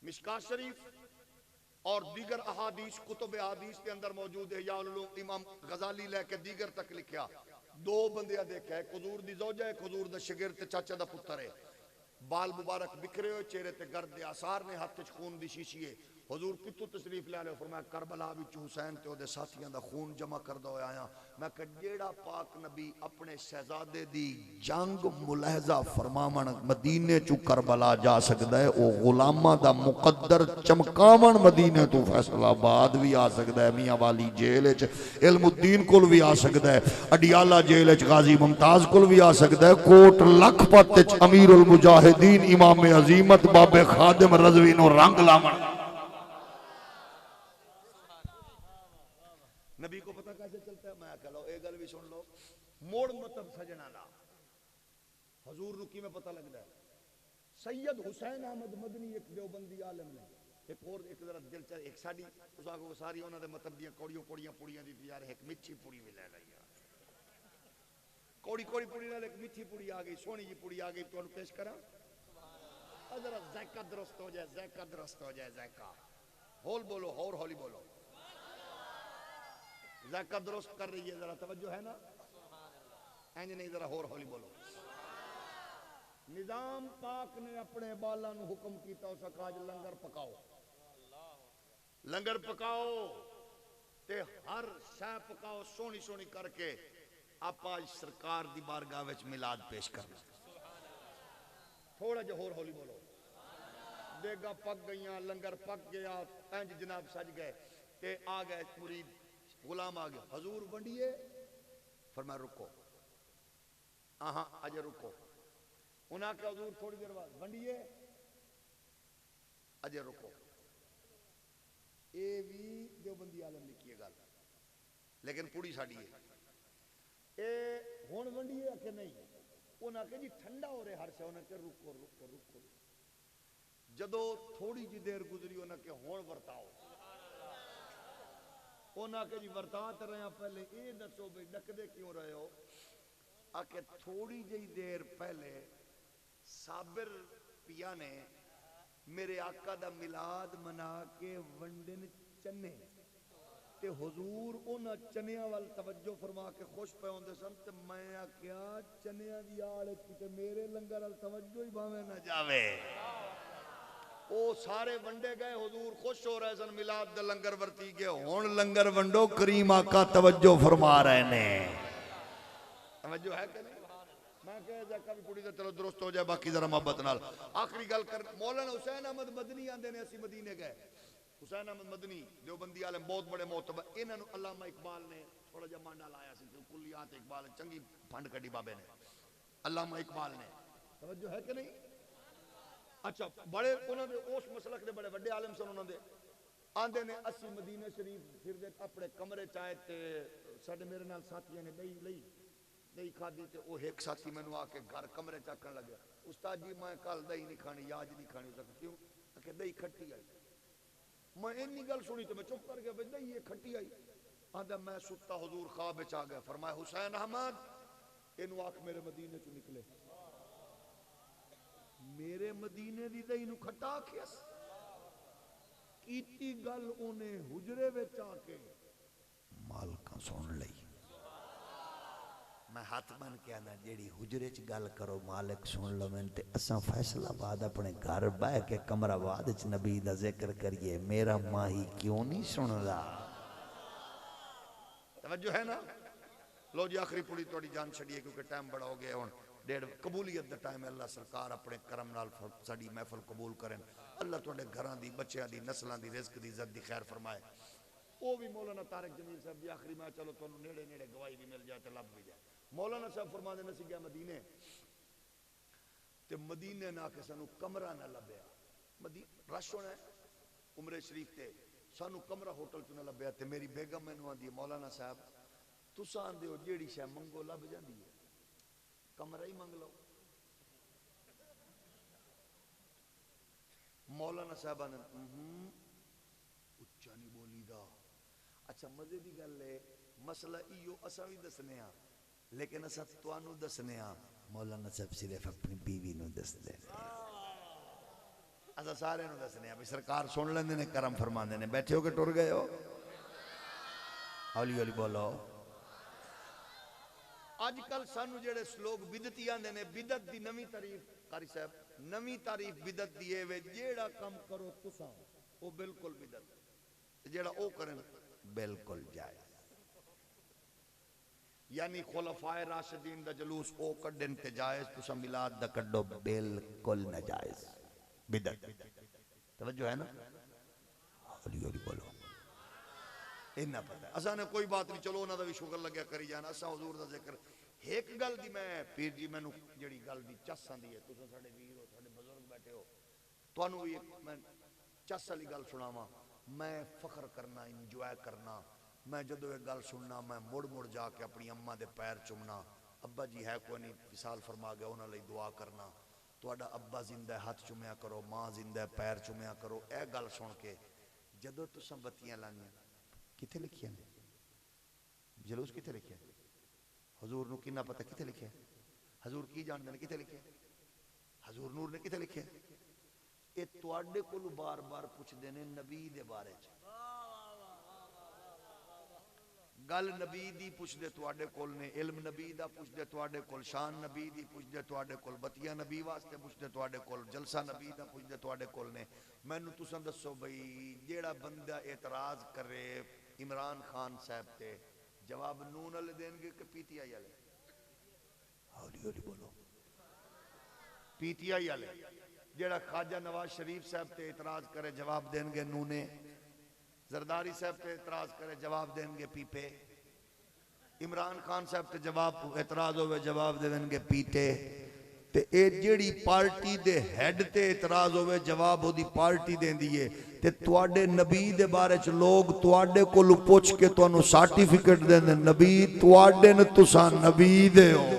[SPEAKER 1] مشکات شریف اور دیگر احادیث کتب احادیث کے اندر موجود ہے یا امام غزالی لے کے دیگر تک لکھیا دو بندیاں دیکھا ایک حضور دی زوجہ ایک حضور دا شگرد چاچا دا پتر ہے بال مبارک بکھرے ہوئے چہرے تے گرد دے آثار نے ہاتھ خون دی شیشی ہے حضور کتوں تشریف لے لے فرمایا کربلا وچ حسین تے اودے ساتھیاں دا خون جمع کردا ہویا آیا میں کہ جیڑا پاک نبی اپنے شہزادے دی جنگ ملاحظہ فرماون مدینے چوں کربلا جا سکدا ہے او غلاماں دا مقدر چمکاون مدینے تو فیصل آباد بھی آ سکدا ہے میاں والی جیل وچ علم الدین کول بھی آ سکدا ہے اڈیالہ جیل وچ غازی ممتاز کول بھی آ سکدا ہے کوٹ لکھپت وچ امیر المجاہدین امام عظیمت بابے خادم رضوی نو رنگ لاون نبی کو پتہ کیسے چلتا ہے میں کہہ لو اے گل بھی سن لو موڑ مطلب سجنا لا حضور نو کی میں پتہ لگدا ہے سید حسین احمد مدنی ایک دیوبندی عالم نے ایک اور ایک ذرا دل چاہے ایک ساڈی اسا کو ساری انہاں دے مطلب دیاں کوڑیاں پوڑیاں دی یار ایک میٹھی پوڑی بھی لے لئی یار کوڑی پوڑی نال ایک میٹھی پوڑی آ گئی سونی جی پوڑی آ گئی تانوں پیش کراں ذرا ذائقہ درست ہو جائے ذائقہ ہول بولو اور ہولی بولو ذائقہ درست کر رہی ہے ذرا توجہ ہے نا اینج نہیں ذرا اور ہولی بولو نظام پاک نے اپنے بالا نو حکم کیتا اس کاج لنگر پکاؤ تے ہر شے پکاؤ سونی کر کے آپ آج سرکار دی بارگاہ وچ میلاد پیش کرنا تھوڑا جہور ہولی بولو دیگا پک گئیاں لنگر پک گیا اینج جناب سج گئے تے آ گئے مرید غلام آ گیا حضور ونڈیے فرمایا رکو آہاں اجے رکو انہاں کہ حضور تھوڑی دیر بعد ونڈیے اجے رکو اے بھی دیوبندی عالم لکھیے گل لیکن پوری ساڈی ہے اے ہن ونڈیے کہ نہیں انہاں کہ جی ٹھنڈا ہو رہے ہر شے انہاں کہ رکو جدو تھوڑی جی دیر گزری انہاں کہ ہن ورتاؤ انہاں کہ جی ورتاؤ رہے ہیں پہلے اے دسو بھئی ڈکدے کیوں رہے ہو آکے تھوڑی جی دیر پہلے صابر پیا نے میرے آقا دا میلاد منا کے ونڈن چنے تے حضور انہاں چنیاں وال توجہ فرما کے خوش پہ ہوندے سن تے میں کیا چنیاں دی آڑ تے میرے لنگر وال توجہ ہی باویں نہ جاوے او سارے ونڈے گئے حضور خوش ہو رہے سن میلاد دا لنگر ورتی گئے ہن لنگر ونڈو کریم آقا توجہ فرما رہے نے توجہ ہے کہ نہیں میں کہہ جاکا بھی پوری چلو درست ہو جائے باقی ذرا محبت نال آخری گل کر مولانا حسین احمد مدنی آندے نے اسی مدینے گئے حسین احمد مدنی دیوبندی عالم بہت بڑے معتبر انہاں نو علامہ اقبال نے تھوڑا جا مانڈا لایا سی کلیات اقبال چنگی پھنڈ کڈی بابے نے علامہ اقبال نے توجہ ہے کہ نہیں اچھا بڑے انہاں دے اس مسلک دے بڑے بڑے عالم سن انہاں دے آندے نے اسی مدینے شریف پھر دے اپنے کمرے چائے تے ساڈے میرے نال ساتھیاں نے دہی کھادی تے وہ ایک ساتھی مینوں آ کے گھر کمرے چکن لگا استاد جی میں کل دہی نہیں کھانی یا اج نہیں کھانی اس کیوں کہ دہی کھٹی آئی میں اینی گل سنی تے میں چپ کر گیا بھئی دہی یہ کھٹی آئی آندا میں ستا حضور خواب وچ آ گیا فرمایا حسین احمد اینو آکھ میرے مدینے چوں نکلے میرے مدینے دی دہی نو کھٹا کیس کیتی گل اونے حجرے وچ آ کے مالکاں سن لئی میں ہاتھ بن کے آنا جیڑی حجرے چ گل کرو مالک سن لو میں تے اساں فیصل آباد اپنے گھر بہ کے کمر آباد چ نبی دا ذکر کریے میرا ماہی کیوں نہیں سن رہا توجہ ہے نا لو جی آخری پوری توڑی جان چھڑیے کیونکہ ٹائم بڑا ہو گیا ہوں ڈیڑھ قبولیت دا ٹائم ہے اللہ سرکار اپنے کرم نال ساڈی محفل قبول کریں اللہ تواڈے گھراں دی بچیاں دی نسلاں دی رزق دی عزت دی خیر فرمائے وہ بھی مولانا طارق جمیل صاحب دی آخری میں چلو تانوں نیڑے گواہی بھی مل جائے تے لب بھی جائے مولانا صاحب فرما دے نسی گیا مدینے تے مدینے نہ کہ سانو کمرہ نہ لبیا رش ہونا ہے عمرے شریف تے سانو کمرہ ہوٹل چ نہ لبیا تے میری بیگم مینوں آندی مولانا صاحب تساں آندے ہو جیڑی شے منگو لب جاندی ہے کمرہ ہی منگ لو مولانا صاحب نے اچھا نہیں بولی دا اچھا مزے دی گل ہے مسئلہ ایو اساں بھی دسنے ہاں لیکن اساں تانوں دسنے ہاں مولانا صاحب صرف اپنی بیوی نو دس دے اساں سارے نو دسنے ہاں بھی سرکار سن لیندے نے کرم فرماندے نے بیٹھے ہو کہ ٹر گئے ہو ہولی ہولی بولو آج کل سانو جڑے لوگ بدعتی آندے نے بدعت دی نویں تعریف قاری صاحب نویں تعریف بدعت دی اے وے جیڑا کم کرو تساں وہ بالکل بدعت جیڑا او کرن بالکل جائز یعنی خلفائے راشدین دا جلوس او کڈن تے جائز تسا میلاد دا کڈو بالکل ناجائز بدعت توجہ ہے نا ہولی ہولی بولو انہا پتہ ہے اساں نے کوئی بات نہیں چلو انہا دا بھی شکر لگیا کری جانا اساں حضور دا ذکر ایک گل دی میں پیر جی میں نو جڑی گل دی چس آندی ہے تساں ساڈے ویر ہو ساڈے بزرگ بیٹھے ہو تانوں بھی میں چس والی گل سناواں میں فخر کرنا انجوائے کرنا میں جدو ایک گل سننا میں مڑ مڑ جا کے اپنی اماں دے پیر چومنا ابا جی ہے کوئی نہیں وصال فرما گیا انہاں لئی دعا کرنا تہاڈا ابا زندہ ہے ہاتھ چومیا کرو ماں زندہ ہے پیر چومیا کرو اے گل سن کے جدو تساں بتیاں لانیاں کتے لکھیا نے جلوس کتے لکھیا حضور نو کنا پتہ کتے لکھیا حضور کی جان دے کتے لکھیا حضور نور نے کتے لکھیا اے تواڈے کول بار بار پوچھ دے نے نبی دے بارے چ گل نبی دی پوچھ دے تواڈے کول نے علم نبی دا پوچھ دے تواڈے کول شان نبی دی پوچھ دے تواڈے کول بتیاں نبی واسطے پوچھ دے تواڈے کول جلسہ نبی دا پوچھ دے تواڈے کول نے مینوں تساں دسو بھئی جیڑا بندہ اعتراض کرے عمران خان صاحب تے جواب نون والے دین گے کہ پی ٹی آئی والے ہولی ہولی بولو پی ٹی آئی والے جیڑا خواجہ نواز شریف صاحب تے اعتراض کرے جواب دین گے نونے زرداری صاحب تے اعتراض کرے جواب دیں گے پیپے عمران خان صاحب تے جواب اعتراض ہوئے جواب دیں گے پیٹے تے اے جیڑی پارٹی دے ہیڈ تے اعتراض ہوئے جواب ہو دی پارٹی دیں دیئے تے تواڈے نبی دے بارے چ لوگ تواڈے کو پوچھ کے تانوں سرٹیفکیٹ دیں دے نبی تواڈے نے تساں نبی دے ہو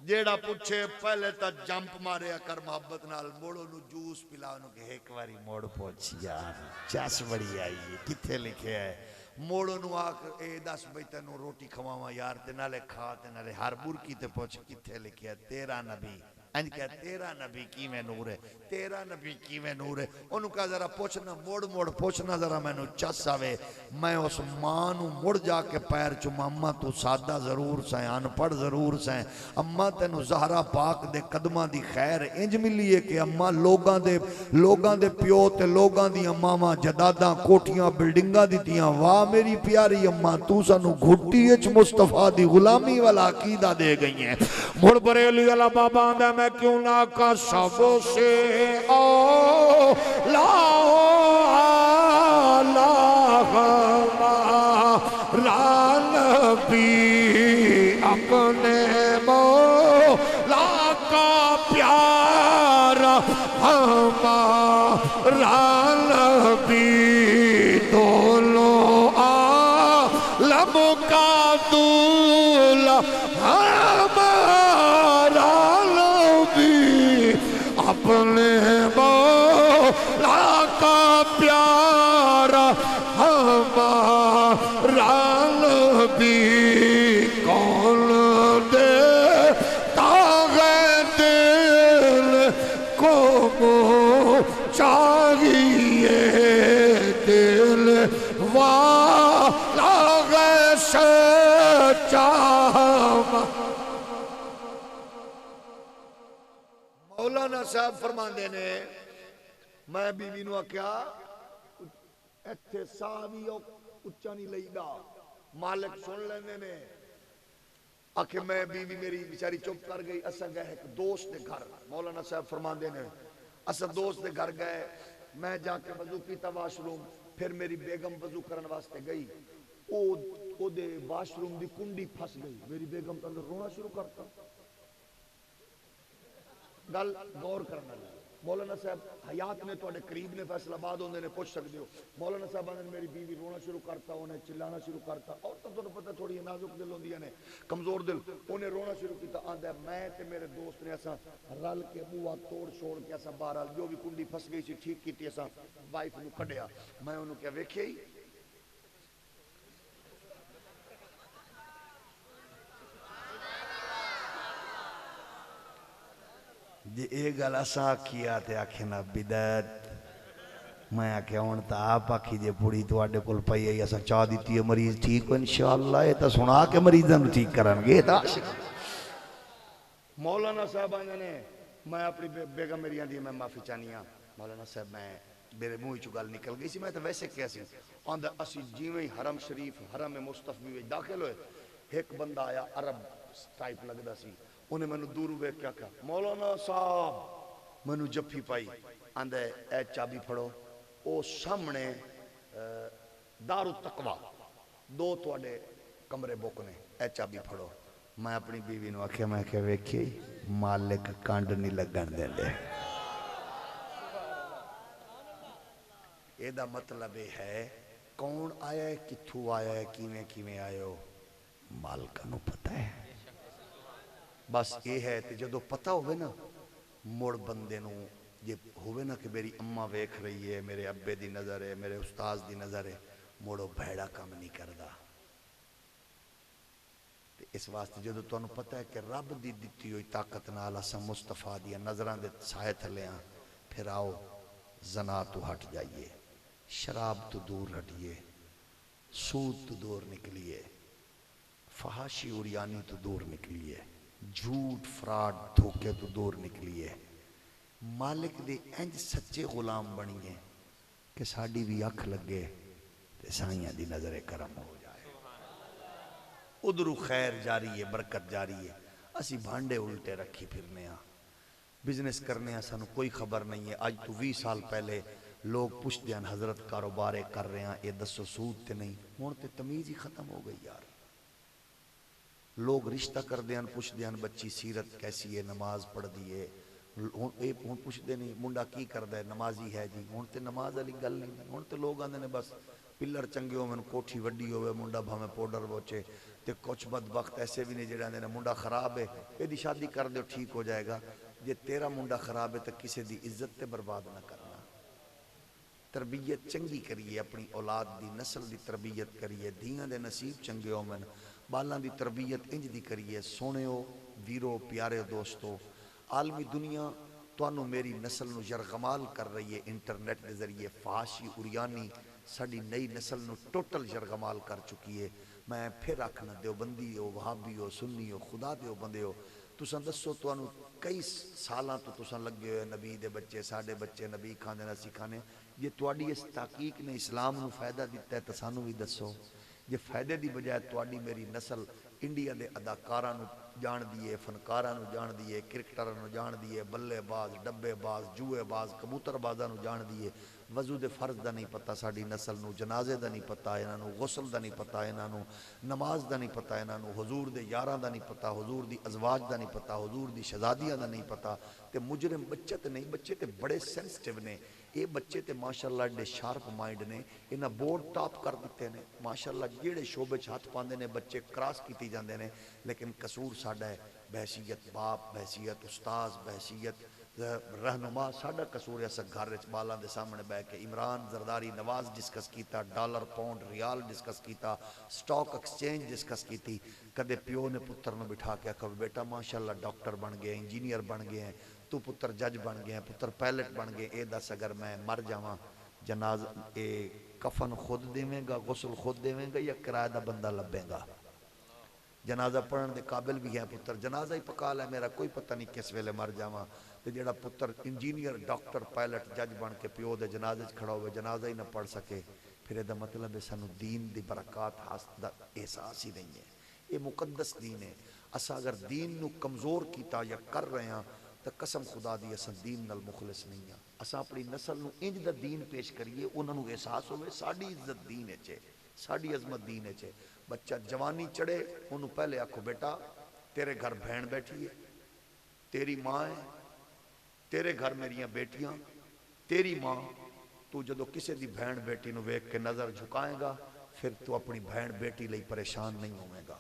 [SPEAKER 1] جیڑا پوچھے پہلے تا جمپ مارے کر محبت نال موڑو نو جوس پلاؤ کہ ایک واری موڑ پوچھ یار چس بڑی آئی ہے کتھے لکھے ہے موڑو نو آکر اے 10 بھئی تینوں روٹی کھواواں یار تے نالے کھا تے نالے ہر برکی تے پوچھ کتھے لکھے ہے تیرا نبی انج کہا تیرا نبی کی میں نور ہے تیرا نبی کی میں نور ہے انہوں کہا ذرا پوچھنا موڑ موڑ پوچھنا ذرا میں نو چس آوے میں اس ماں نو مڑ جا کے پیر چوم اماں تو سادہ ضرور سائیں ان پڑھ ضرور سائیں اماں تینو زہرا پاک دے قدمہ دی خیر انج ملی ہے کہ اماں لوگاں دے پیو تے لوگاں دی اماں ماں جداداں کوٹیاں بلڈنگاں دی تیاں واہ میری پیاری اماں تو سانو گھٹی اچ مصطفیٰ دی غلامی والا عقیدہ دے گئی ہیں
[SPEAKER 3] مڑ بریلی والا بابا آندہ میں کیوں نہ کا سب سے نبی اپنے مولا کا پیارا ہمارا نبی دونوں عالم کا دولہ ہمارا نبی اپنے مولا کا پیارا ہمارا نبی کون دیتا ہے دل کو چاہیے دل والا ہے سچا
[SPEAKER 1] مولانا صاحب فرماندے نے میں بیوی نو کیا ایتھے ساوی اچا نہیں لئیدا مالک سن لیندے نے آکھے میں بیوی میری بیچاری چپ کر گئی اسا گئے ایک دوست دے گھر مولانا صاحب فرماندے نے اسا دوست دے گھر گئے میں جا کے وضو کیتا واش روم پھر میری بیگم وضو کرن واسطے گئی او دے واش روم دی کنڈی پھس گئی میری بیگم اندر رونا شروع کرتا گل غور کرنا لگا مولانا صاحب حیات نے تو قریب نے فیصل آباد ہوندے نے پوچھ سکتے ہو مولانا صاحب نے میری بیوی رونا شروع کرتا انہیں چلانا شروع کرتا اور تو پتہ تھوڑی نازک دل ہوندیاں نے کمزور دل انہیں رونا شروع کیتا آندا ہے میں تے میرے دوست نے ایسا رل کے بوا توڑ چھوڑ کے ایسا بہرحال جو بھی کنڈی پھس گئی سی ٹھیک کیتی ایسا وائف نو کڈیا میں انہوں کیا ویکھیا ہی جی ایک گل اسا کیا تے آکھنا بدعت میں آکھیا ہن تا آپ آکھی جے پوری تواڈے کول پئی ہے اسا چاہ دتی ہے مریض ٹھیک ہو انشاءاللہ اے تا سنا کے مریضاں نوں ٹھیک کرن گے تا مولانا صاحب آندے نے
[SPEAKER 3] میں اپنی بیگم میری آدھی میں معافی چاہنی ہاں مولانا صاحب میں میرے منہ چ گل نکل گئی سی میں تو ویسے کیا سی آندا اسی جیویں ہی حرم شریف حرم مصطفی وچ داخل ہوئے ایک بندہ آیا عرب ٹائپ لگدا سی انہیں مینوں دور ویکھ کے آکھیا مولانا صاحب مینوں جفی پائی آندا اے چابی پھڑو او سامنے دار التقوی دو تواڈے کمرے بک نے اے چابی پھڑو میں اپنی بیوی نو آکھیا میں کہ ویکھی مالک کانڈ نہیں لگن دیندے اے دا مطلب یہ ہے کون آیا ہے کتھوں آیا ہے کیویں کیویں آئے ہو مالکاں نو پتہ ہے بس یہ ہے تے جدو پتہ ہوئے نا مڑ بندے نو یہ ہوئے نا کہ میری اماں ویکھ رہی ہے میرے ابے دی نظر ہے میرے استاذ دی نظر ہے موڑو بھیڑا کام نہیں کردا تے اس واسطے جدو تانوں پتہ ہے کہ رب دی دتی ہوئی طاقت نال اساں مصطفیٰ دی نظراں دے سائے تھلے ہاں پھر آؤ زنا تو ہٹ جائیے شراب تو دور ہٹیے سود تو دور نکلیے فحاشی اوریانی تو دور نکلیے جھوٹ فراڈ دھوکے تو دور نکلیے مالک دے انج سچے غلام بنیے کہ ساڈی بھی اکھ لگے تے سائیاں دی نظر کرم ہو جائے ادھرو خیر جاری ہے برکت جاری ہے اسی بھانڈے الٹے رکھی پھرنے ہاں بزنس کرنے ہاں سانو کوئی خبر نہیں ہے آج تو 20 سال پہلے لوگ پوچھ دیاں حضرت کاروبارے کر رہے ہیں یہ دسو سود تے نہیں ہون تے تمیز ہی ختم ہو گئی یار لوگ رشتہ کر دیاں پوچھ دیاں بچی سیرت کیسی ہے نماز پڑھ دیئے ہون پوچھ دے نہیں منڈا کی کر دے نمازی ہے جی ہون تے نماز علی گل نہیں ہون تے لوگ آندے نے بس پلر چنگے ہوئے کوٹھی وڈی ہوئے منڈا بھامے پوڈر بوچے تے کچھ بدبخت ایسے بھی نہیں جڑے آندے نے منڈا خراب ہے یہ دی شادی کر دے ٹھیک ہو جائے گا جے تیرا منڈا خراب ہے تو کسے دی عزت تے برباد نہ کرنا تربیت چنگی کریے اپنی اولاد دی نسل دی تربیت کریے دیاں دے نصیب چنگے ہومن بالاں دی تربیت انج دی کریے سونےو ویرو پیارے دوستو عالمی دنیا توانو میری نسل نو یرغمال کر رہی ہے انٹرنیٹ دے ذریعے فحاشی اوریانی ساڈی نئی نسل نو ٹوٹل یرغمال کر چکی ہے میں پھر آکھنا دیوبندی ہو وہابی ہو سنی ہو خدا دیو بندے ہو تساں دسو توانو کئی سالاں تو تساں لگے ہوئے نبی دے بچے ساڈے بچے نبی کھانے نہ سکھانے یہ تواڈی اس تحقیق نے اسلام نو فائدہ دیتا ہے تو سانو بھی دسو یہ فائدے دی بجائے تواڈی میری نسل انڈیا دے اداکاراں نو جان دیئے فنکاراں نو جان دیئے کرکٹراں نو جان دیئے بلے باز ڈبے باز جوئے باز کبوتر بازاں نو جان دیئے وضو دے فرض دا نہیں پتہ ساڈی نسل نو جنازے دا نہیں پتہ انہاں نو غسل دا نہیں پتہ انہاں نو نماز دا نہیں پتہ انہاں نو حضور دے یاراں دا نہیں پتہ حضور دی ازواج دا نہیں پتہ حضور دی شہزادیاں دا نہیں پتہ تے مجرم بچے تے نہیں بچے تے بڑے سینسٹیو نے اے بچے تے ماشاءاللہ ایڈے شارپ مائنڈ نے انہاں بورڈ ٹاپ کر دیتے نے ماشاءاللہ جیڑے شعبے ہاتھ پاندے نے بچے کراس کیتی جاندے نے لیکن قصور ساڈا ہے بحیثیت باپ بحیثیت استاذ بحیثیت رہنما ساڈا قصور ہے اساں گھر وچ بالاں دے سامنے بیٹھ کے عمران زرداری نواز ڈسکس کیتا ڈالر پاؤنڈ ریال ڈسکس کیتا سٹاک ایکسچینج ڈسکس کیتی کدے پیو نے پتر نو بٹھا کے آکھا بیٹا ماشاءاللہ ڈاکٹر بن گئے انجینئر بن گئے ہیں تو پتر جج بن گئے ہیں پتر پائلٹ بن گئے اے دس اگر میں مر جاواں جناز اے کفن خود دیویں گا غسل خود دیویں گا یا کرایہ دا بندہ لبیں گا جنازہ پڑھن دے قابل بھی ہے پتر جنازہ ہی پکا لے میرا کوئی پتہ نہیں کس ویلے مر جاواں تے جیڑا پتر انجینئر ڈاکٹر پائلٹ جج بن کے پیو دے جنازے وچ کھڑا ہوئے جنازہ ہی نہ پڑھ سکے پھر دا مطلب ہے سانو دین دی برکات حاصل دا احساس ہی نہیں ہے یہ مقدس دین ہے اسا اگر دین نو کمزور کیتا یا کر رہے ہیں تو قسم خدا دی اساں دین نال مخلص نہیں ہیں اساں اپنی نسل نو انج دا دین پیش کریے انہاں نو احساس ہوئے ساڈی عزت دین وچ ہے ساڈی عظمت دین وچ ہے بچہ جوانی چڑھے انہوں پہلے آکھو بیٹا تیرے گھر بہن بیٹھی ہے تیری ماں ہے تیرے گھر میریاں بیٹیاں تیری ماں تو جدو کسے دی بہن بیٹی نو ویکھ کے نظر جھکائیں گا پھر تو اپنی بہن بیٹی لئی پریشان نہیں ہوئے گا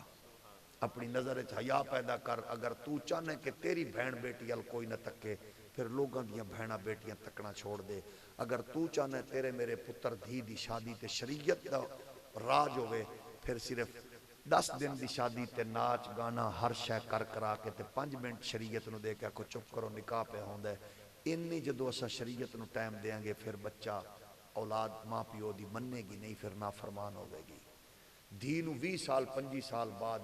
[SPEAKER 3] اپنی نظر حیا پیدا کر اگر تو چاہنے کہ تیری بہن بیٹی ال کوئی نہ تکے پھر لوگاں دیاں بہناں بیٹیاں تکنا چھوڑ دے اگر تو چاہنے تیرے میرے پتر دھی دی شادی تے شریعت دا راج ہوئے پھر صرف 10 دن دی شادی تے ناچ گانا ہر شے کر کرا کے تے 5 منٹ شریعت نو دے کے کو چپ کرو نکاح پہ ہوندا ہے انی جدو اسا شریعت نو ٹائم دیاں گے پھر بچہ اولاد ماں پیو دی مننے گی نہیں پھر نافرمان ہوے گی
[SPEAKER 1] دھی نو 20 سال 25 سال بعد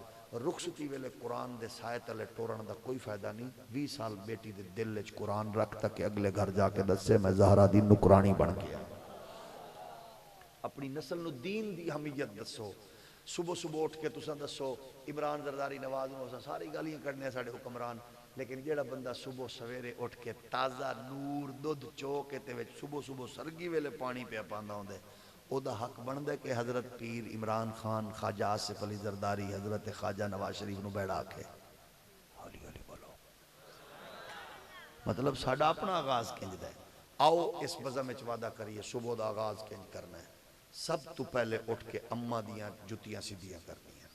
[SPEAKER 1] رخصتی ویلے قرآن دے سائے تلے ٹورن دا کوئی فائدہ نہیں. 20 سال بیٹی دے دل وچ قرآن رکھ تک کہ اگلے گھر جا کے دسے میں زہرا دی نکرانی بن گیا. اپنی نسل نو دین دی اہمیت دسو. صبح صبح اٹھ کے تساں دسو عمران زرداری نواز نو ساری گالیاں کرنے ساڈے حکمران، لیکن جیڑا بندہ صبح سویرے اٹھ کے تازہ نور دودھ چو کے تے وچ صبح صبح سرگی ویلے پانی پیا پاندا ہوندا ہے، او دا حق بندا ہے کہ حضرت پیر عمران خان، خواجہ آصف علی زرداری، حضرت خواجہ نواز شریف نو بیٹھا کے ہولی ہولی بولو. مطلب ساڈا اپنا آغاز کنج دا ہے. آؤ اس بزم وچ وعدہ کریے صبح دا آغاز کنج کرنا ہے. سب تو پہلے اٹھ کے اماں دیاں جتیاں سیدھیاں کرنی ہیں.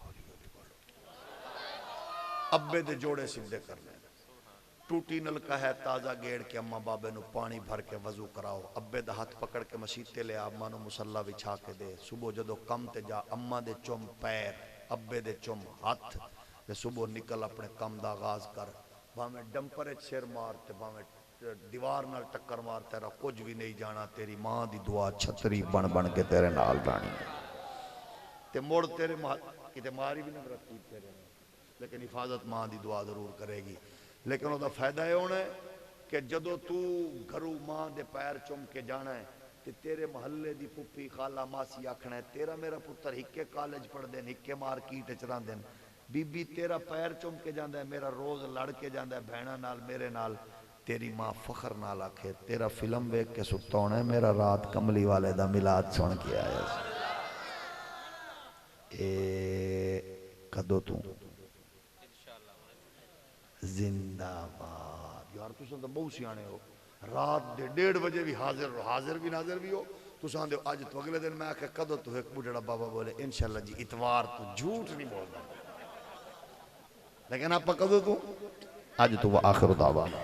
[SPEAKER 1] ہولی ہولی بولو. ابے دے جوڑے سیدھے کرنے ہیں. ٹوٹی نلکا ہے تازہ گیڑ کے اماں بابے نو پانی بھر کے وضو کراؤ. ابے دا ہاتھ پکڑ کے مسیتے لے اماں نو مصلی بچھا کے دے. صبح جدو کم تے جا اماں دے چم پیر ابے دے چم ہاتھ تے صبح نکل اپنے کم دا آغاز کر. بھاویں ڈمپر سر مار تے بھاویں دیوار نال ٹکر مار، تیرا کچھ بھی نہیں جانا. تیری ماں دی دعا چھتری بن بن کے تیرے نال رانی تے مڑ تیرے کتے ماری بھی نہیں رکھتی تیرے نال، لیکن حفاظت ماں دی دعا ضرور کرے گی. لیکن وہ دا فائدہ ہے ہونا ہے کہ جدو تو گھرو ماں دے پیر چم کے جانا ہے تے تیرے محلے دی پھپھی خالہ ماسی آکھنا ہے تیرا میرا پتر ہکے کالج پڑھ دین، ہکے مارکیٹ چران دین. بی بی تیرا پیر چم کے جاندہ ہے، میرا روز لڑ کے جاندہ ہے بہنہ نال میرے نال. تیری ماں فخر نال آکھے تیرا فلم ویک کے ستونا ہے، میرا رات کملی والے دا ملاد سن کے آیا. اے کدو تو زندہ باد. یار تساں تو بہت سیانے ہو. رات دے 1:30 بجے بھی حاضر بھی ناظر بھی ہو. تساں دے اج تو اگلے دن میں آکھے کدو تو ایک بڑھڑا بابا بولے انشاءاللہ جی اتوار تو جھوٹ نہیں بولتا. لیکن آپ کدو تو اج تو آخر دعوانا